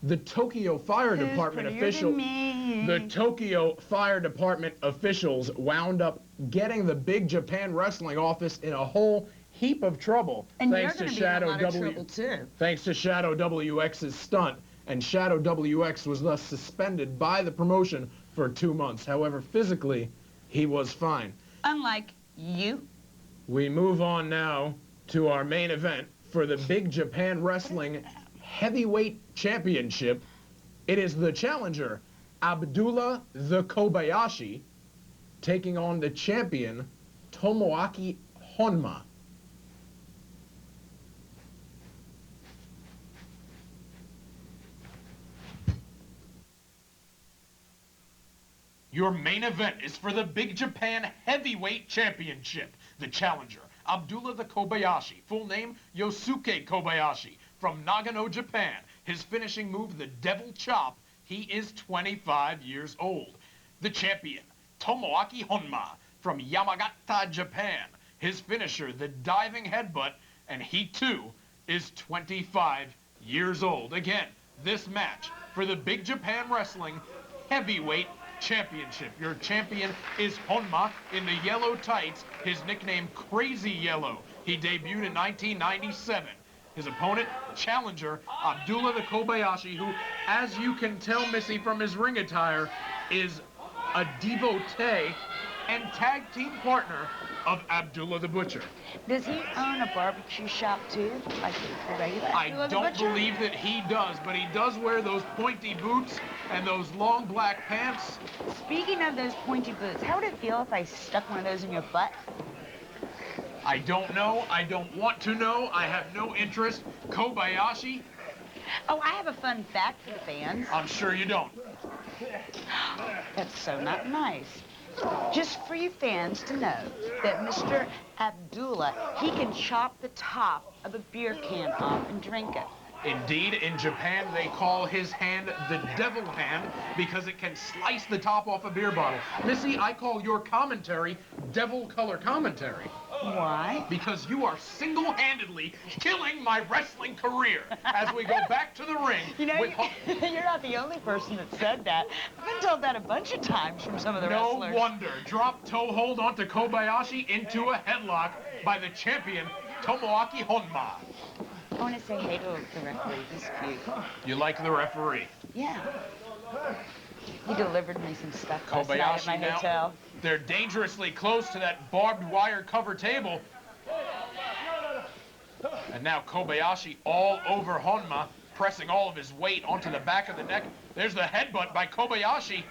The Tokyo Fire Who's Department prettier official, than me? the Tokyo Fire Department officials wound up getting the Big Japan Wrestling office in a whole heap of trouble, And thanks you're to gonna be in a Shadow lot of trouble too. Thanks to Shadow WX's stunt, and Shadow WX was thus suspended by the promotion for 2 months. However, physically, he was fine. Unlike you. We move on now to our main event for the Big Japan Wrestling Heavyweight Championship. It is the challenger, Abdullah the Kobayashi, taking on the champion, Tomoaki Honma. Your main event is for the Big Japan Heavyweight Championship. The challenger, Abdullah the Kobayashi, full name Yosuke Kobayashi, from Nagano, Japan. His finishing move, the Devil Chop. He is 25 years old. The champion, Tomoaki Honma, from Yamagata, Japan. His finisher, the Diving Headbutt, and he too is 25 years old. Again, this match for the Big Japan Wrestling Heavyweight Championship. Your champion is Honma in the yellow tights, his nickname Crazy Yellow. He debuted in 1997. His opponent, challenger, Abdullah the Kobayashi, who, as you can tell, Missy, from his ring attire, is a devotee and tag team partner of Abdullah the Butcher. Does he own a barbecue shop too? Like the regular I Abdullah the don't Butcher? believe that he does, but he does wear those pointy boots and those long black pants. Speaking of those pointy boots, how would it feel if I stuck one of those in your butt? I don't know. I don't want to know. I have no interest. Kobayashi? Oh, I have a fun fact for the fans. I'm sure you don't. That's so not nice. Just for you fans to know that Mr. Abdullah, he can chop the top of a beer can off and drink it. Indeed, in Japan, they call his hand the devil hand because it can slice the top off a beer bottle. Missy, I call your commentary devil color commentary. Why? Because you are single-handedly killing my wrestling career as we go back to the ring. You know, with you're not the only person that said that. I've been told that a bunch of times from some of the No wrestlers. wonder. Drop toe hold onto Kobayashi into a headlock by the champion, Tomoaki Honma. I want to say hey to the referee. He's cute. You like the referee? Yeah. He delivered me some stuff last night at Kobayashi my now. hotel. They're dangerously close to that barbed wire cover table. And now Kobayashi all over Honma, pressing all of his weight onto the back of the neck. There's the headbutt by Kobayashi.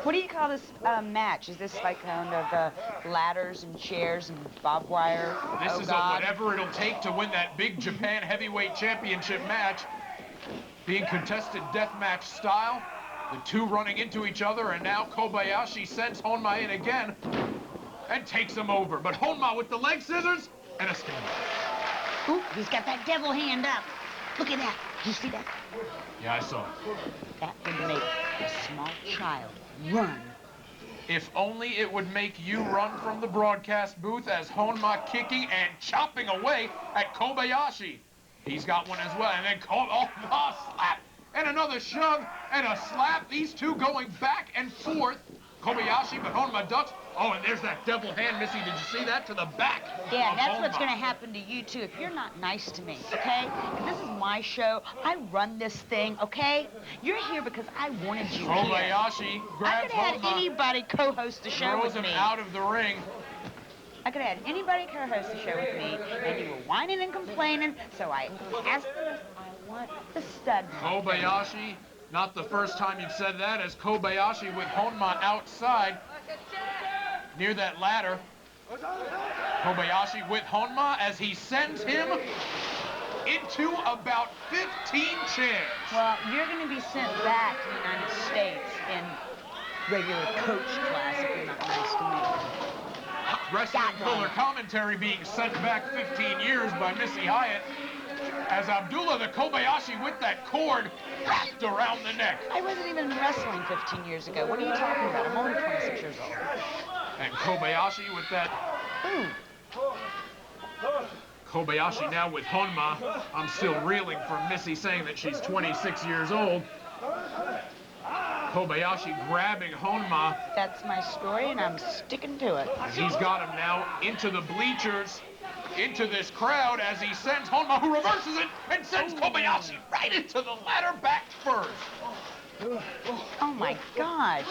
What do you call this match? Is this like kind of ladders and chairs and barbed wire? This Oh, is God. a whatever it'll take to win that Big Japan Heavyweight Championship match. Being contested deathmatch style. The two running into each other, and now Kobayashi sends Honma in again and takes him over. But Honma with the leg scissors and a sting. Ooh, he's got that devil hand up. Look at that. Did you see that? Yeah, I saw it. That would make a small child run. If only it would make you run from the broadcast booth as Honma kicking and chopping away at Kobayashi. He's got one as well, and then slap, and another shove, and a slap. These two going back and forth. Kobayashi, but Honma ducks. Oh, and there's that devil hand, Missy. Did you see that? To the back. Yeah, of that's what's Honma. going to happen to you, too, if you're not nice to me, okay? If this is my show, I run this thing, okay? You're here because I wanted you here. Kobayashi I grabs could have had Honma, anybody co-host the show throws with him me. out of the ring. I could have had anybody co-host the show with me, and you were whining and complaining, so I asked them if I want the stud. Kobayashi Not the first time you've said that, as Kobayashi with Honma outside near that ladder. Kobayashi with Honma as he sends him into about 15 chairs. Well, you're going to be sent back to the United States in regular coach class if you're not nice to me. Wrestling Got one. color commentary being sent back 15 years by Missy Hyatt as Abdullah the Kobayashi with that cord wrapped around the neck. I wasn't even wrestling 15 years ago. What are you talking about? I'm only 26 years old. And Kobayashi with that. Kobayashi now with Honma. I'm still reeling from Missy saying that she's 26 years old. Kobayashi grabbing Honma. That's my story, and I'm sticking to it. And he's got him now into the bleachers, into this crowd as he sends Honma, who reverses it and sends Kobayashi right into the ladder back first. Oh, my gosh.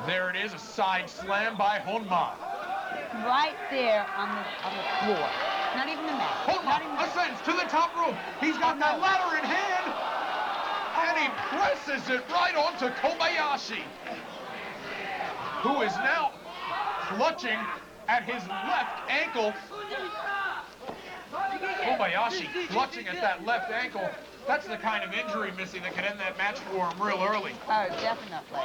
There it is, a side slam by Honma. Right there on the floor. Not even the mat. Not even Honma ascends to the top rope. He's got that ladder in hand. And he presses it right onto Kobayashi, who is now clutching at his left ankle. Kobayashi clutching at that left ankle. That's the kind of injury, Missy, that could end that match for him real early. Oh, definitely.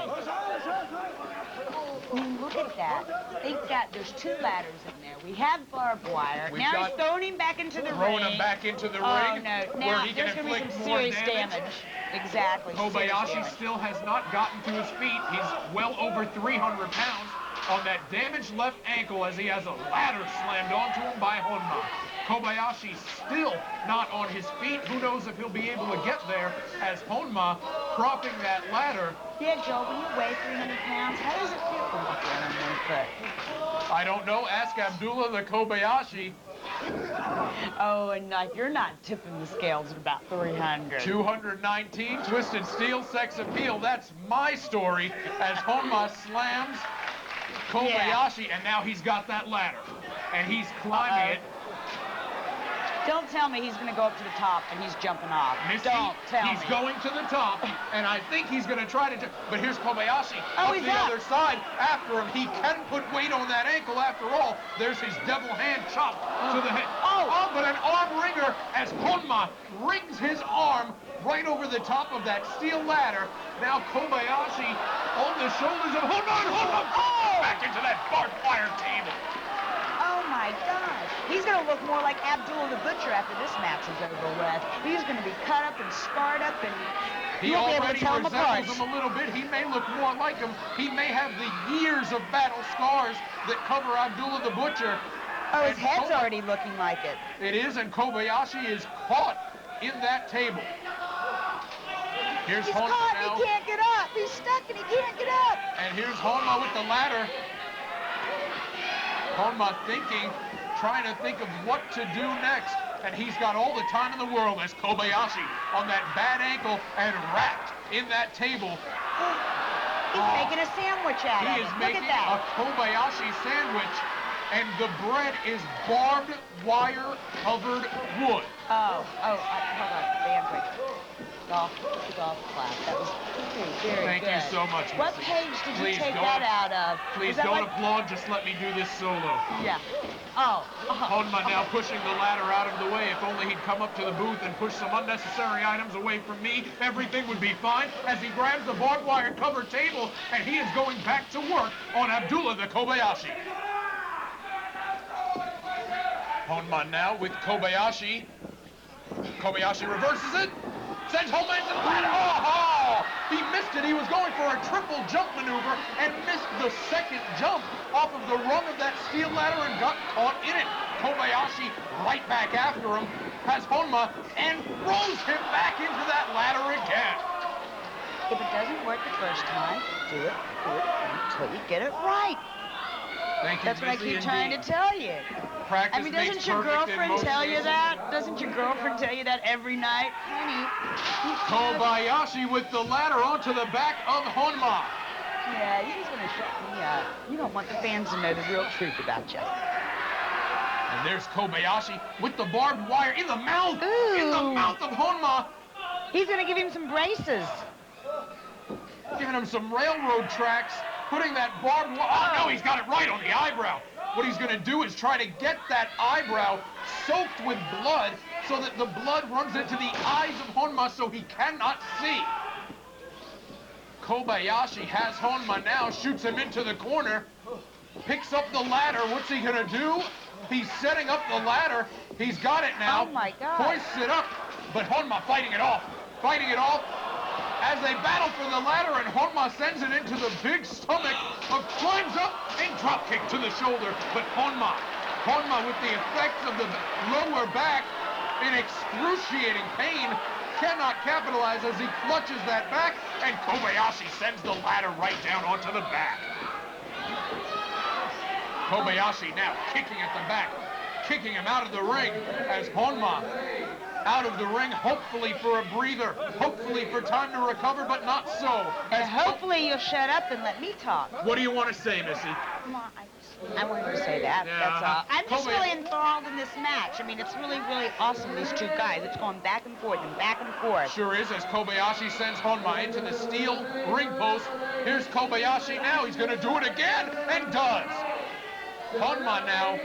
I mean, look at that. There's two ladders in there. We have barbed wire. We've Now got he's throwing him back into the ring. Throwing him back into the Oh, ring no. where Now, he can there's going to be inflict some more serious damage. damage. Exactly. serious Kobayashi damage. still has not gotten to his feet. He's well over 300 pounds on that damaged left ankle as he has a ladder slammed onto him by Honma. Kobayashi still not on his feet. Who knows if he'll be able to get there as Honma propping that ladder. Yeah, Joe, when you weigh 300 pounds, how does it feel to walk around on one foot? I don't know. Ask Abdullah the Kobayashi. Oh, and you're not tipping the scales at about 300. 219, Twisted Steel, Sex Appeal. That's my story as Honma slams Kobayashi, and now he's got that ladder. And he's climbing it. Don't tell me he's going to go up to the top and he's jumping off. Missy, Don't tell he's me. going to the top, and I think he's going to try to but here's Kobayashi Oh, up he's the up. other side after him. He can put weight on that ankle after all. There's his devil hand chop to the head. Oh. But an arm ringer as Honma rings his arm right over the top of that steel ladder. Now Kobayashi on the shoulders of Honma, and Honma back into that barbed wire table. Oh, my gosh. He's going to look more like Abdullah the Butcher after this match is over with. He's going to be cut up and scarred up, and He you won't be able to already tell him apart. resembles him a little bit. He may look more like him. He may have the years of battle scars that cover Abdullah the Butcher. Oh, his And head's already looking like it. It is, and Kobayashi is caught in that table. Here's He's Honma caught now. and he can't get up. He's stuck and he can't get up. And here's Honma with the ladder. Honma trying to think of what to do next. And he's got all the time in the world as Kobayashi on that bad ankle and wrapped in that table. He's making a sandwich out of He it. is Look making at a that. Kobayashi sandwich, and the bread is barbed wire covered wood. Hold on. Damn quick. Golf clap. That was very Thank good. you so much, What Missy. page did you Please take don't- that out of? Please Is that don't what- applaud, just let me do this solo. Yeah. Oh. Honma now pushing the ladder out of the way. If only he'd come up to the booth and push some unnecessary items away from me, everything would be fine. As he grabs the barbed wire covered table, and he is going back to work on Abdullah the Kobayashi. Honma now with Kobayashi. Kobayashi reverses it. Sends Honma into the ladder. Oh! He missed it. He was going for a triple jump maneuver and missed the second jump off of the rung of that steel ladder and got caught in it. Kobayashi right back after him, has Honma and throws him back into that ladder again. If it doesn't work the first time, do it until you get it right. Thank you, That's what I Missy, keep trying to indeed. tell you. Practice I mean, makes doesn't your perfect in girlfriend most tell you cases. that? Doesn't your girlfriend tell you that every night? Honey, Kobayashi with the ladder onto the back of Honma. yeah, you just want to shut me up. You don't want the fans to know the real truth about you. And there's Kobayashi with the barbed wire in the mouth. In the Ooh. mouth of Honma. He's going to give him some braces. Giving him some railroad tracks, putting that barbed wire. Oh, no, he's got it right on the eyebrow. What he's going to do is try to get that eyebrow soaked with blood so that the blood runs into the eyes of Honma so he cannot see. Kobayashi has Honma now, shoots him into the corner, picks up the ladder. What's he going to do? He's setting up the ladder. He's got it now. Oh, my God. Hoists it up, but Honma fighting it off. Fighting it off as they battle for the ladder, and Honma sends it into the big stomach, climbs up and drop kick to the shoulder. But Honma with the effects of the lower back in excruciating pain, cannot capitalize as he clutches that back, and Kobayashi sends the ladder right down onto the back. Kobayashi now kicking at the back, kicking him out of the ring as Honma out of the ring, hopefully for a breather, hopefully for time to recover, but not so. And hopefully you'll shut up and let me talk. What do you want to say, Missy? Come on, I wanted to say that, Yeah, that's all. I'm just Kobe- really enthralled in this match. I mean, it's really, really awesome, these two guys. It's going back and forth and back and forth. Sure is, as Kobayashi sends Honma into the steel ring post. Here's Kobayashi now. He's going to do it again, and does. Honma now,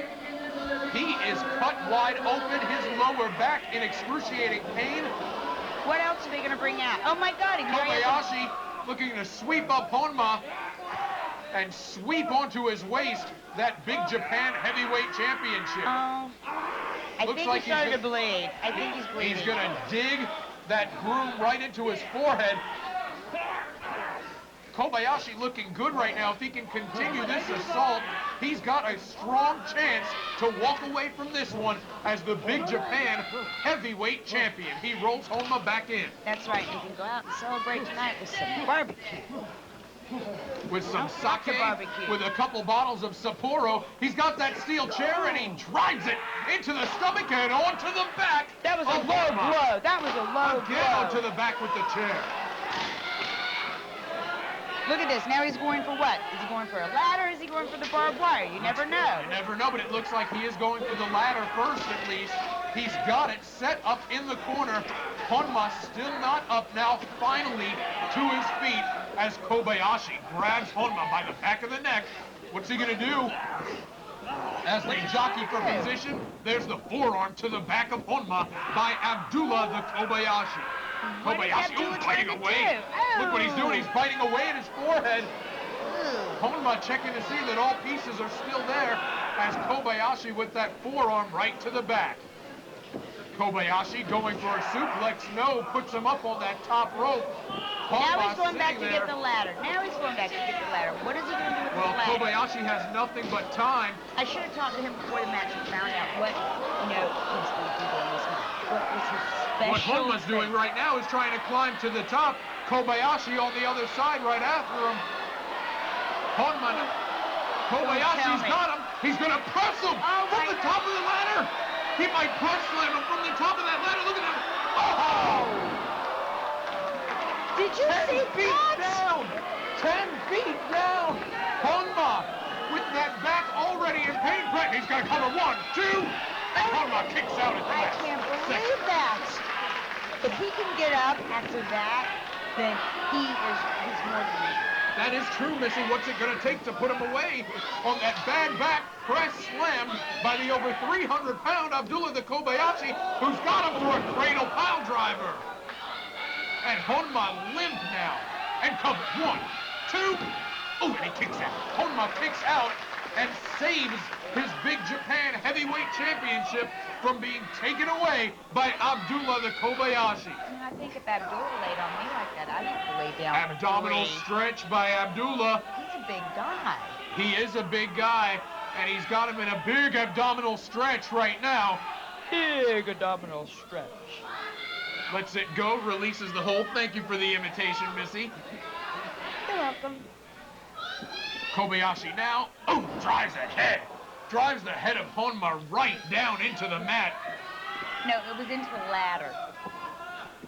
he is cut wide open, his lower back in excruciating pain. What else are they going to bring out? Oh, my God. Kobayashi looking to sweep up Honma and sweep onto his waist that Big Japan Heavyweight Championship. Oh, I Looks think like he's he's starting to gonna- bleed. I think he's bleeding. He's going to dig that groove right into his forehead. Kobayashi looking good right now. If he can continue this assault, he's got a strong chance to walk away from this one as the Big Japan Heavyweight Champion. He rolls Honma back in That's right. You can go out and celebrate tonight with some barbecue. with some Lots sake, of barbecue. with a couple bottles of Sapporo. He's got that steel chair and he drives it into the stomach and onto the back. That was a of low Honma. blow. That was a low Again blow. onto the back with the chair. Look at this. Now he's going for what? Is he going for a ladder or is he going for the barbed wire? You never know. You never know, but it looks like he is going for the ladder first at least. He's got it set up in the corner. Honma still not up now, finally to his feet as Kobayashi grabs Honma by the back of the neck. What's he going to do? As they jockey for position, there's the forearm to the back of Honma by Abdullah the Kobayashi. What is Kobayashi, Abdullah biting trying to away. do? Look what he's doing. He's biting away at his forehead. Ooh. Honma checking to see that all pieces are still there as Kobayashi with that forearm right to the back. Kobayashi going for a suplex. No, puts him up on that top rope. Now Honma he's going back to sitting get there. the ladder. Now he's going back to get the ladder. What is he going to do with Well, the ladder? Kobayashi has nothing but time. I should have talked to him before the match and found out what, he was going to do during this match. What was his special What Honma's thing? doing right now is trying to climb to the top. Kobayashi on the other side right after him. Honma, Kobayashi's me. got him. He's going to press him Oh, from my the top of the ladder. He might press slam him from the top of that ladder. Look at him. Oh! Did you 10 see feet that? down. 10 feet down. Honma with that back already in pain. He's going to cover 1, 2, and Honma kicks out at the I last can't second. believe that. If he can get up after that, then he's more than me. That is true, Missy. What's it going to take to put him away on that bad back press slam by the over 300-pound Abdullah the Kobayashi, who's got him for a cradle pile driver? And Honma limp now. And cover 1, 2. Oh, and he kicks out. Honma kicks out and saves his Big Japan Heavyweight Championship from being taken away by Abdullah the Kobayashi. I think if Abdullah laid on me like that, I'd have to lay down. Abdominal free. stretch by Abdullah. He's a big guy. He is a big guy, and he's got him in a big abdominal stretch right now. Big abdominal stretch. Lets it go, releases the hold. Thank you for the invitation, Missy. You're welcome. Kobayashi now, oh, drives ahead. Drives the head of Honma right down into the mat. No, it was into the ladder.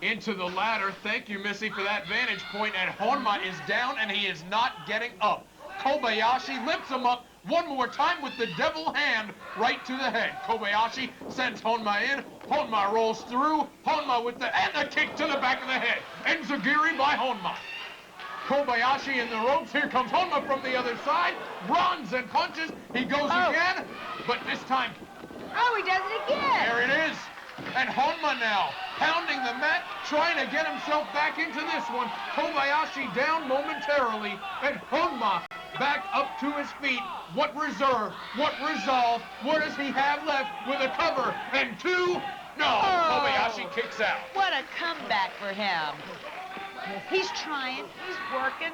Into the ladder. Thank you, Missy, for that vantage point. And Honma is down, and he is not getting up. Kobayashi lifts him up, one more time with the devil hand right to the head. Kobayashi sends Honma in. Honma rolls through. Honma with the kick to the back of the head. Enziguri by Honma. Kobayashi in the ropes. Here comes Honma from the other side. Runs and punches. He goes again, but this time, Oh, he does it again. there it is. And Honma now pounding the mat, trying to get himself back into this one. Kobayashi down momentarily, and Honma back up to his feet. What reserve? What resolve? What does he have left with a cover? And two? No, Kobayashi kicks out. What a comeback for him. He's trying. He's working.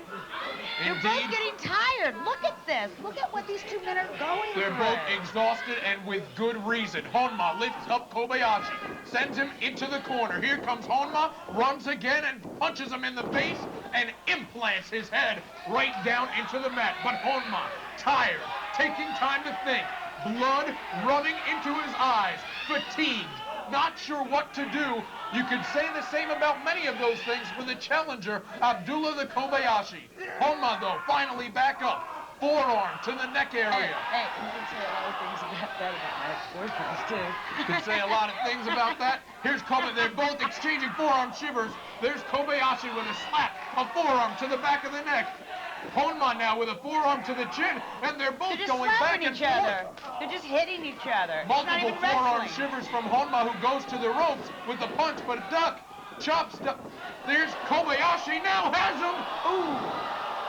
They're both Indeed. getting tired. Look at this. Look at what these two men are going They're through. both exhausted and with good reason. Honma lifts up Kobayashi, sends him into the corner. Here comes Honma, runs again and punches him in the face and implants his head right down into the mat. But Honma, tired, taking time to think, blood running into his eyes, fatigued, not sure what to do. You could say the same about many of those things for the challenger, Abdullah the Kobayashi. Honma, though, finally back up. Forearm to the neck area. Hey, you can say a lot of things about that about my ex-boyfriends, too. Could say a lot of things about that. Here's Kobe. They're both exchanging forearm shivers. There's Kobayashi with a slap, a forearm to the back of the neck. Honma now with a forearm to the chin, and they're both They're just going back slapping and each other. They're just hitting each other. It's not Multiple even forearm wrestling. shivers from Honma, who goes to the ropes with the punch, but duck, chops, duck. There's Kobayashi, now has him. Ooh,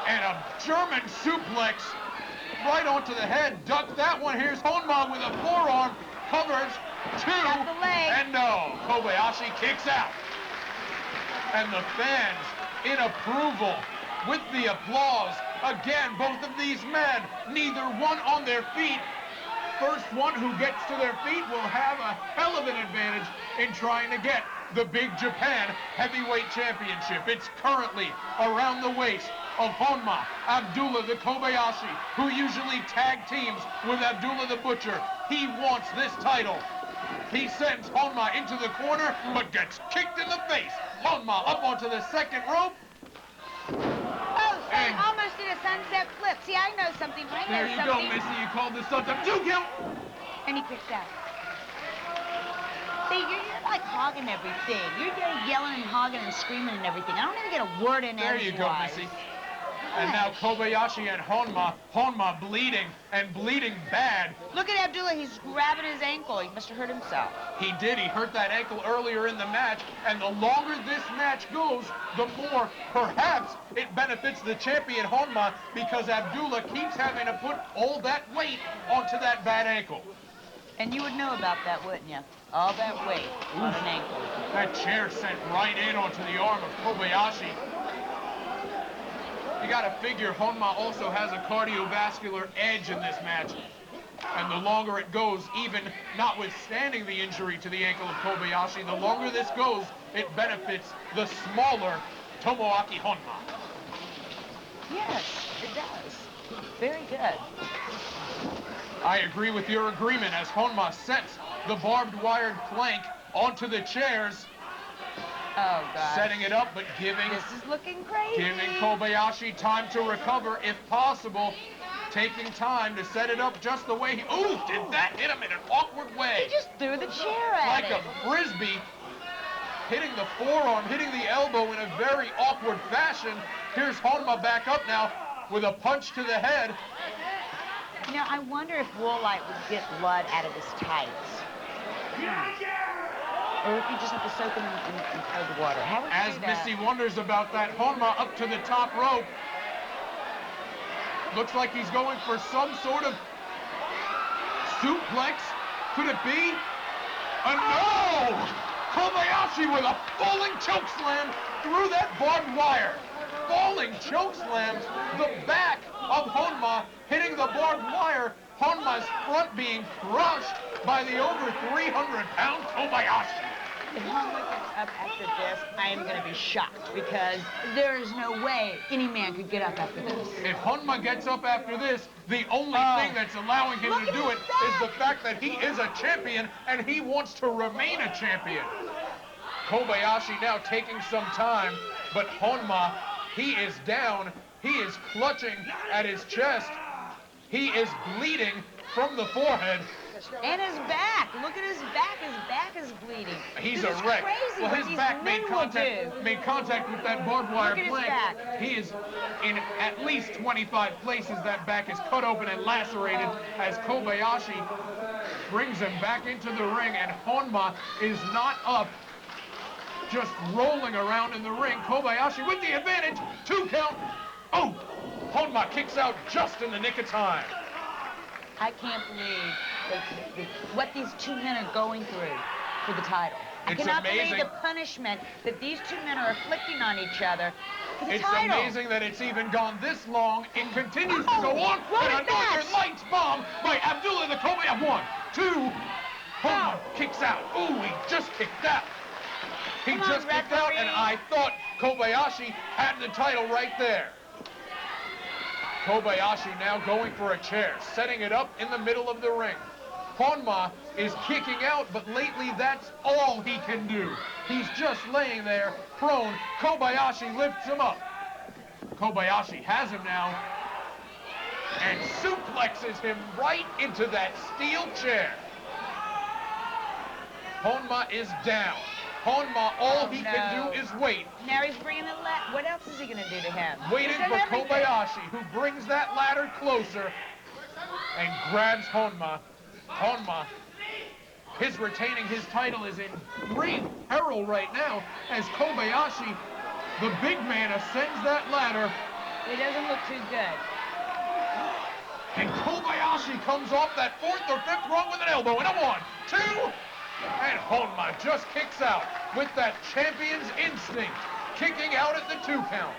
and a German suplex right onto the head. Duck that one. Here's Honma with a forearm, covers two, Got the leg. and no. Kobayashi kicks out. And the fans in approval with the applause. Again, both of these men, neither one on their feet. First one who gets to their feet will have a hell of an advantage in trying to get the Big Japan Heavyweight Championship. It's currently around the waist of Honma, Abdullah the Kobayashi, who usually tag teams with Abdullah the Butcher. He wants this title. He sends Honma into the corner, but gets kicked in the face. Honma up onto the second rope. Oh, And- son almost did a sunset flip. See, I know something. I know There you go, something. Missy. You called this something. 2 count. And he kicks out. See, you're like hogging everything. You're there yelling and hogging and screaming and everything. I don't even get a word in There you go, edgewise. Missy. And now Kobayashi and Honma bleeding and bleeding bad. Look at Abdullah. He's grabbing his ankle. He must have hurt himself. He did. He hurt that ankle earlier in the match. And the longer this match goes, the more perhaps it benefits the champion Honma, because Abdullah keeps having to put all that weight onto that bad ankle. And you would know about that, wouldn't you? All that weight on an ankle. That chair sent right in onto the arm of Kobayashi. You gotta figure Honma also has a cardiovascular edge in this match. And the longer it goes, even notwithstanding the injury to the ankle of Kobayashi, the longer this goes, it benefits the smaller Tomoaki Honma. Yes, it does. Very good. I agree with your agreement as Honma sets the barbed wired plank onto the chairs, Oh, God. setting it up, but giving This is looking crazy. Kobayashi time to recover if possible, taking time to set it up just the way he... Ooh, did that hit him in an awkward way? He just threw the chair at Like him. a frisbee, hitting the forearm, hitting the elbow in a very awkward fashion. Here's Honma back up now with a punch to the head. You know, I wonder if Woolite would get blood out of his tights. Or if you just have to soak them in cold water. How would you As do that? Missy wonders about that, Honma up to the top rope. Looks like he's going for some sort of suplex. Could it be? No! Kobayashi with a falling choke slam through that barbed wire. Falling choke slams, the back of Honma hitting the barbed wire. Honma's front being crushed by the over 300-pound Kobayashi. If Honma gets up after this, I am going to be shocked because there is no way any man could get up after this. If Honma gets up after this, the only thing that's allowing him Look to at do it his is the back. fact that he is a champion and he wants to remain a champion. Kobayashi now taking some time, but Honma, he is down. He is clutching at his chest. He is bleeding from the forehead. And his back. Look at his back. His back is bleeding. He's This a is wreck. crazy Well, what his these back men will do. made contact with that barbed wire Look at his plank. back. He is in at least 25 places. That back is cut open and lacerated as Kobayashi brings him back into the ring, and Honma is not up, just rolling around in the ring. Kobayashi with the advantage. 2 count. Oh, Honma kicks out just in the nick of time. I can't believe what these two men are going through for the title. I It's cannot amazing. believe the punishment that these two men are inflicting on each other for the It's title. amazing that it's even gone this long. It continues to go on. what And a a Northern match. Lights bomb by Abdullah the Kobayashi. 1, 2. Honma kicks out. Ooh, he just kicked out. He Come on, just kicked out, and referee. I thought Kobayashi had the title right there. Kobayashi now going for a chair, setting it up in the middle of the ring. Honma is kicking out, but lately that's all he can do. He's just laying there, prone. Kobayashi lifts him up. Kobayashi has him now and suplexes him right into that steel chair. Honma is down. Honma, all he can no. do is wait. Now he's bringing the what else is he going to do to him? Waiting He's done for everything. Kobayashi, who brings that ladder closer and grabs Honma. Honma, his retaining his title is in great peril right now as Kobayashi, the big man, ascends that ladder, He doesn't look too good. and Kobayashi comes off that 4th or 5th rung with an elbow, and a 1, 2, and Honma just kicks out with that champion's instinct, kicking out at the 2 count.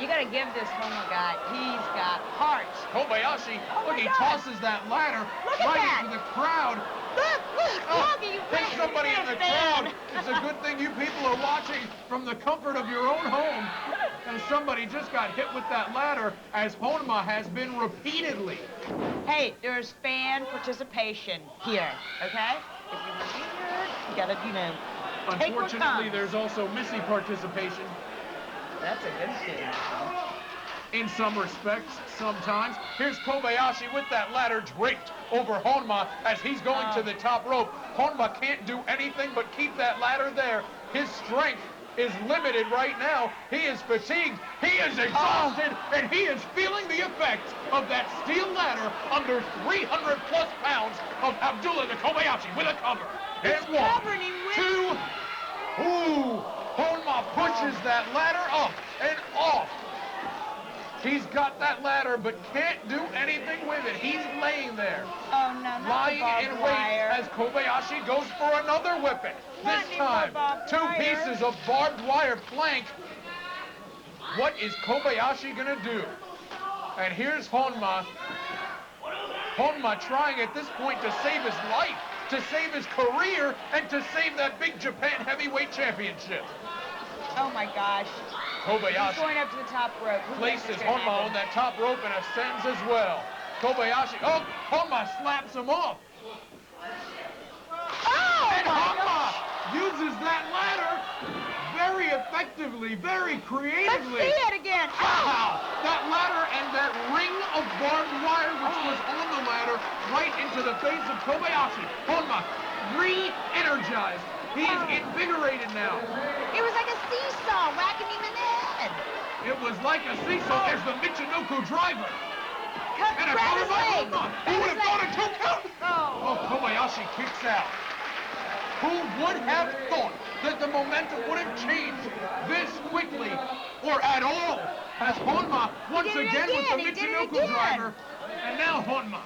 You got to give this Homo guy. He's got heart. Kobayashi, Oh look, my he God. tosses that ladder Look at right that. into the crowd. Look, he There's ran. somebody in the crowd. Man. It's a good thing you people are watching from the comfort of your own home. And somebody just got hit with that ladder, as Honma has been repeatedly. Hey, there's fan participation here, okay? If you want to be here, you got to, take what Unfortunately, comes. there's also Missy participation That's a good thing. in some respects, sometimes. Here's Kobayashi with that ladder draped over Honma as he's going to the top rope. Honma can't do anything but keep that ladder there. His strength is limited right now. He is fatigued, he is exhausted, and he is feeling the effects of that steel ladder under 300 plus pounds of Abdullah the Kobayashi with a cover. It's And 1, covering him with- 2, ooh, Honma pushes that ladder up and off. He's got that ladder, but can't do anything with it. He's laying there, Oh, no, not lying the barbed in wire. wait as Kobayashi goes for another weapon. Not This anymore time, barbed 2 wire. pieces of barbed wire plank. What is Kobayashi gonna do? And here's Honma. Honma trying at this point to save his life, to save his career, and to save that big Japan heavyweight championship. Oh, my gosh. He's Kobayashi going up to the top rope. Who places thinks it's gonna Honma happen? on that top rope and ascends as well. Kobayashi, oh, Honma slaps him off. Oh, And my Honma gosh. uses that ladder very effectively, very Let's creatively. see it again. Oh. Wow! That ladder and that ring of barbed wire which was on the ladder right into the face of Kobayashi. Honma, re-energized. He is invigorated now. It was like a seesaw whacking him in the head. It was like a seesaw. There's the Michinoku driver. And a Grab cover his by leg. Honma. Who Grab would his have thought a leg. 2 count? Oh. Oh, Kobayashi kicks out. Who would have thought that the momentum would have changed this quickly or at all as Honma once He did it again with the again. He did it Michinoku again. driver. And now Honma.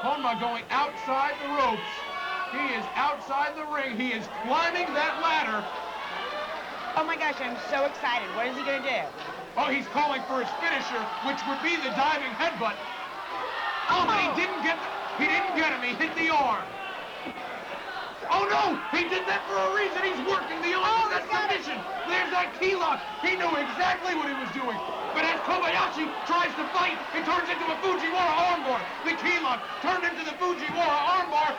Honma going outside the ropes. He is outside the ring. He is climbing that ladder. Oh my gosh, I'm so excited. What is he gonna do? Oh, he's calling for his finisher, which would be the diving headbutt. Oh, but he didn't get him. He hit the arm. Oh no! He did that for a reason. He's working the arm. That's submission. There's that key lock. He knew exactly what he was doing. But as Kobayashi tries to fight, it turns into a Fujiwara armbar. The key lock turned into the Fujiwara armbar.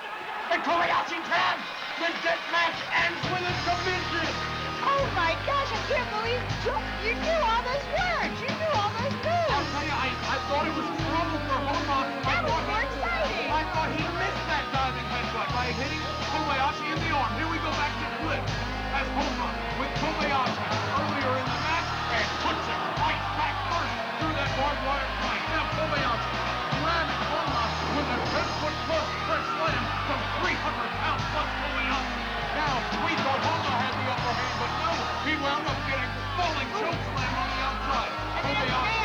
And Kobayashi taps. The death match ends with a submission. Oh my gosh, I can't believe you knew all those words. You knew all those I'll moves. tell you, thought it was trouble for Honma. That was more exciting. I thought he missed that diving headbutt by hitting Kobayashi in the arm. Here we go back to Cliff as Honma with Kobayashi earlier in the match and puts him right back first through that barbed wire fight. Now Kobayashi grabbing Honma with a 10-foot plus press slam from 300-pound plus Kobayashi. Now we thought Honma had the upper hand, but no, he wound up getting falling choke slam on the outside. Kobayashi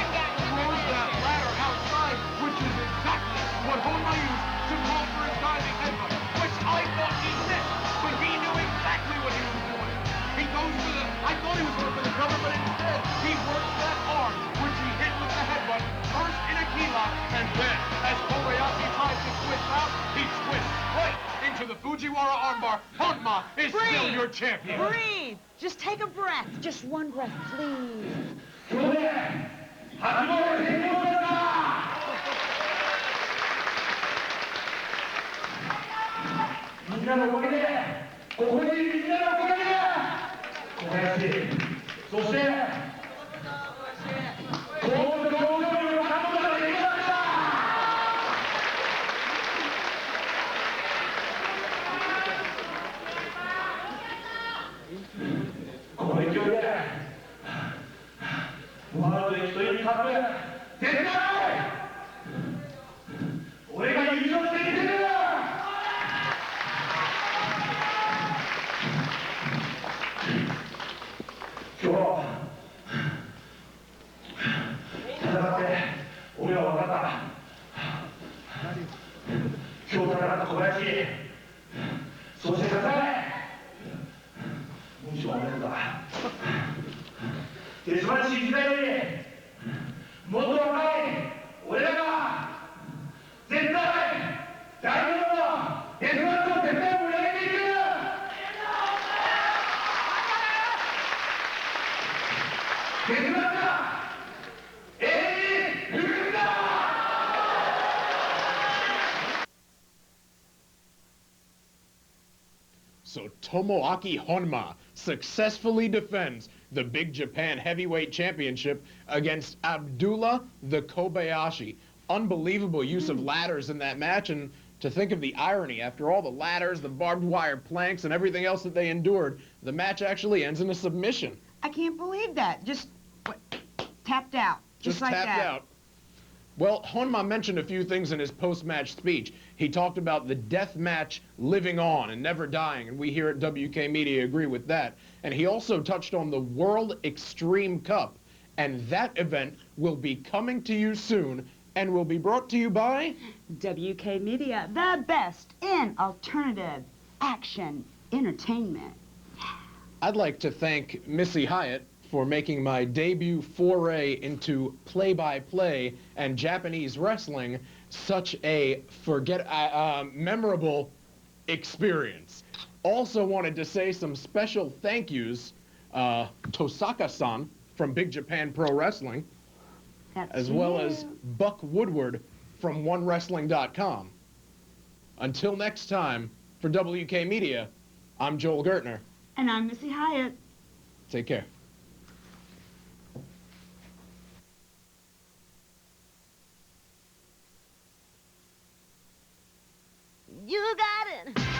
throws that ladder outside, which is exactly what Honma used to call for his diving headbutt, which I thought he missed, but he knew exactly what he was doing. He goes for the, I thought he was going for the cover, but instead he works that arm, which he hit with the headbutt, first in a key lock, and then as Kobayashi tries to twist out, he twists right into the Fujiwara armbar. Honma is still your champion. Breathe. Just take a breath. Just one breath, please. 去年初ゴール成功しましたみんなのおかげでここにいるみんなのおかげで小林そして高校の表情力を保つことができましたこの勢いでワールドで一人に勝つ絶対俺が優勝してみせる今日戦って俺は分かった今日戦った小林そして葛西もちろん俺だ手素晴らしい時代よりもっと若い俺らが絶対大丈夫のデスマッチを絶対盛り上げていくデスマッチは永遠に無限だ So Tomoaki Honma successfully defends the Big Japan Heavyweight Championship against Abdullah the Kobayashi. Unbelievable use of ladders in that match, and to think of the irony, after all the ladders, the barbed wire planks, and everything else that they endured, the match actually ends in a submission. I can't believe that. Just tapped out. Just like tapped that. out. Well, Honma mentioned a few things in his post-match speech. He talked about the death match living on and never dying, and we here at WK Media agree with that. And he also touched on the World Extreme Cup, and that event will be coming to you soon and will be brought to you by WK Media, the best in alternative action entertainment. I'd like to thank Missy Hyatt for making my debut foray into play-by-play and Japanese wrestling such a memorable experience. Also wanted to say some special thank yous, Tosaka-san from Big Japan Pro Wrestling, as well as Buck Woodward from OneWrestling.com. Until next time, for WK Media, I'm Joel Gertner. And I'm Missy Hyatt. Take care. You got it.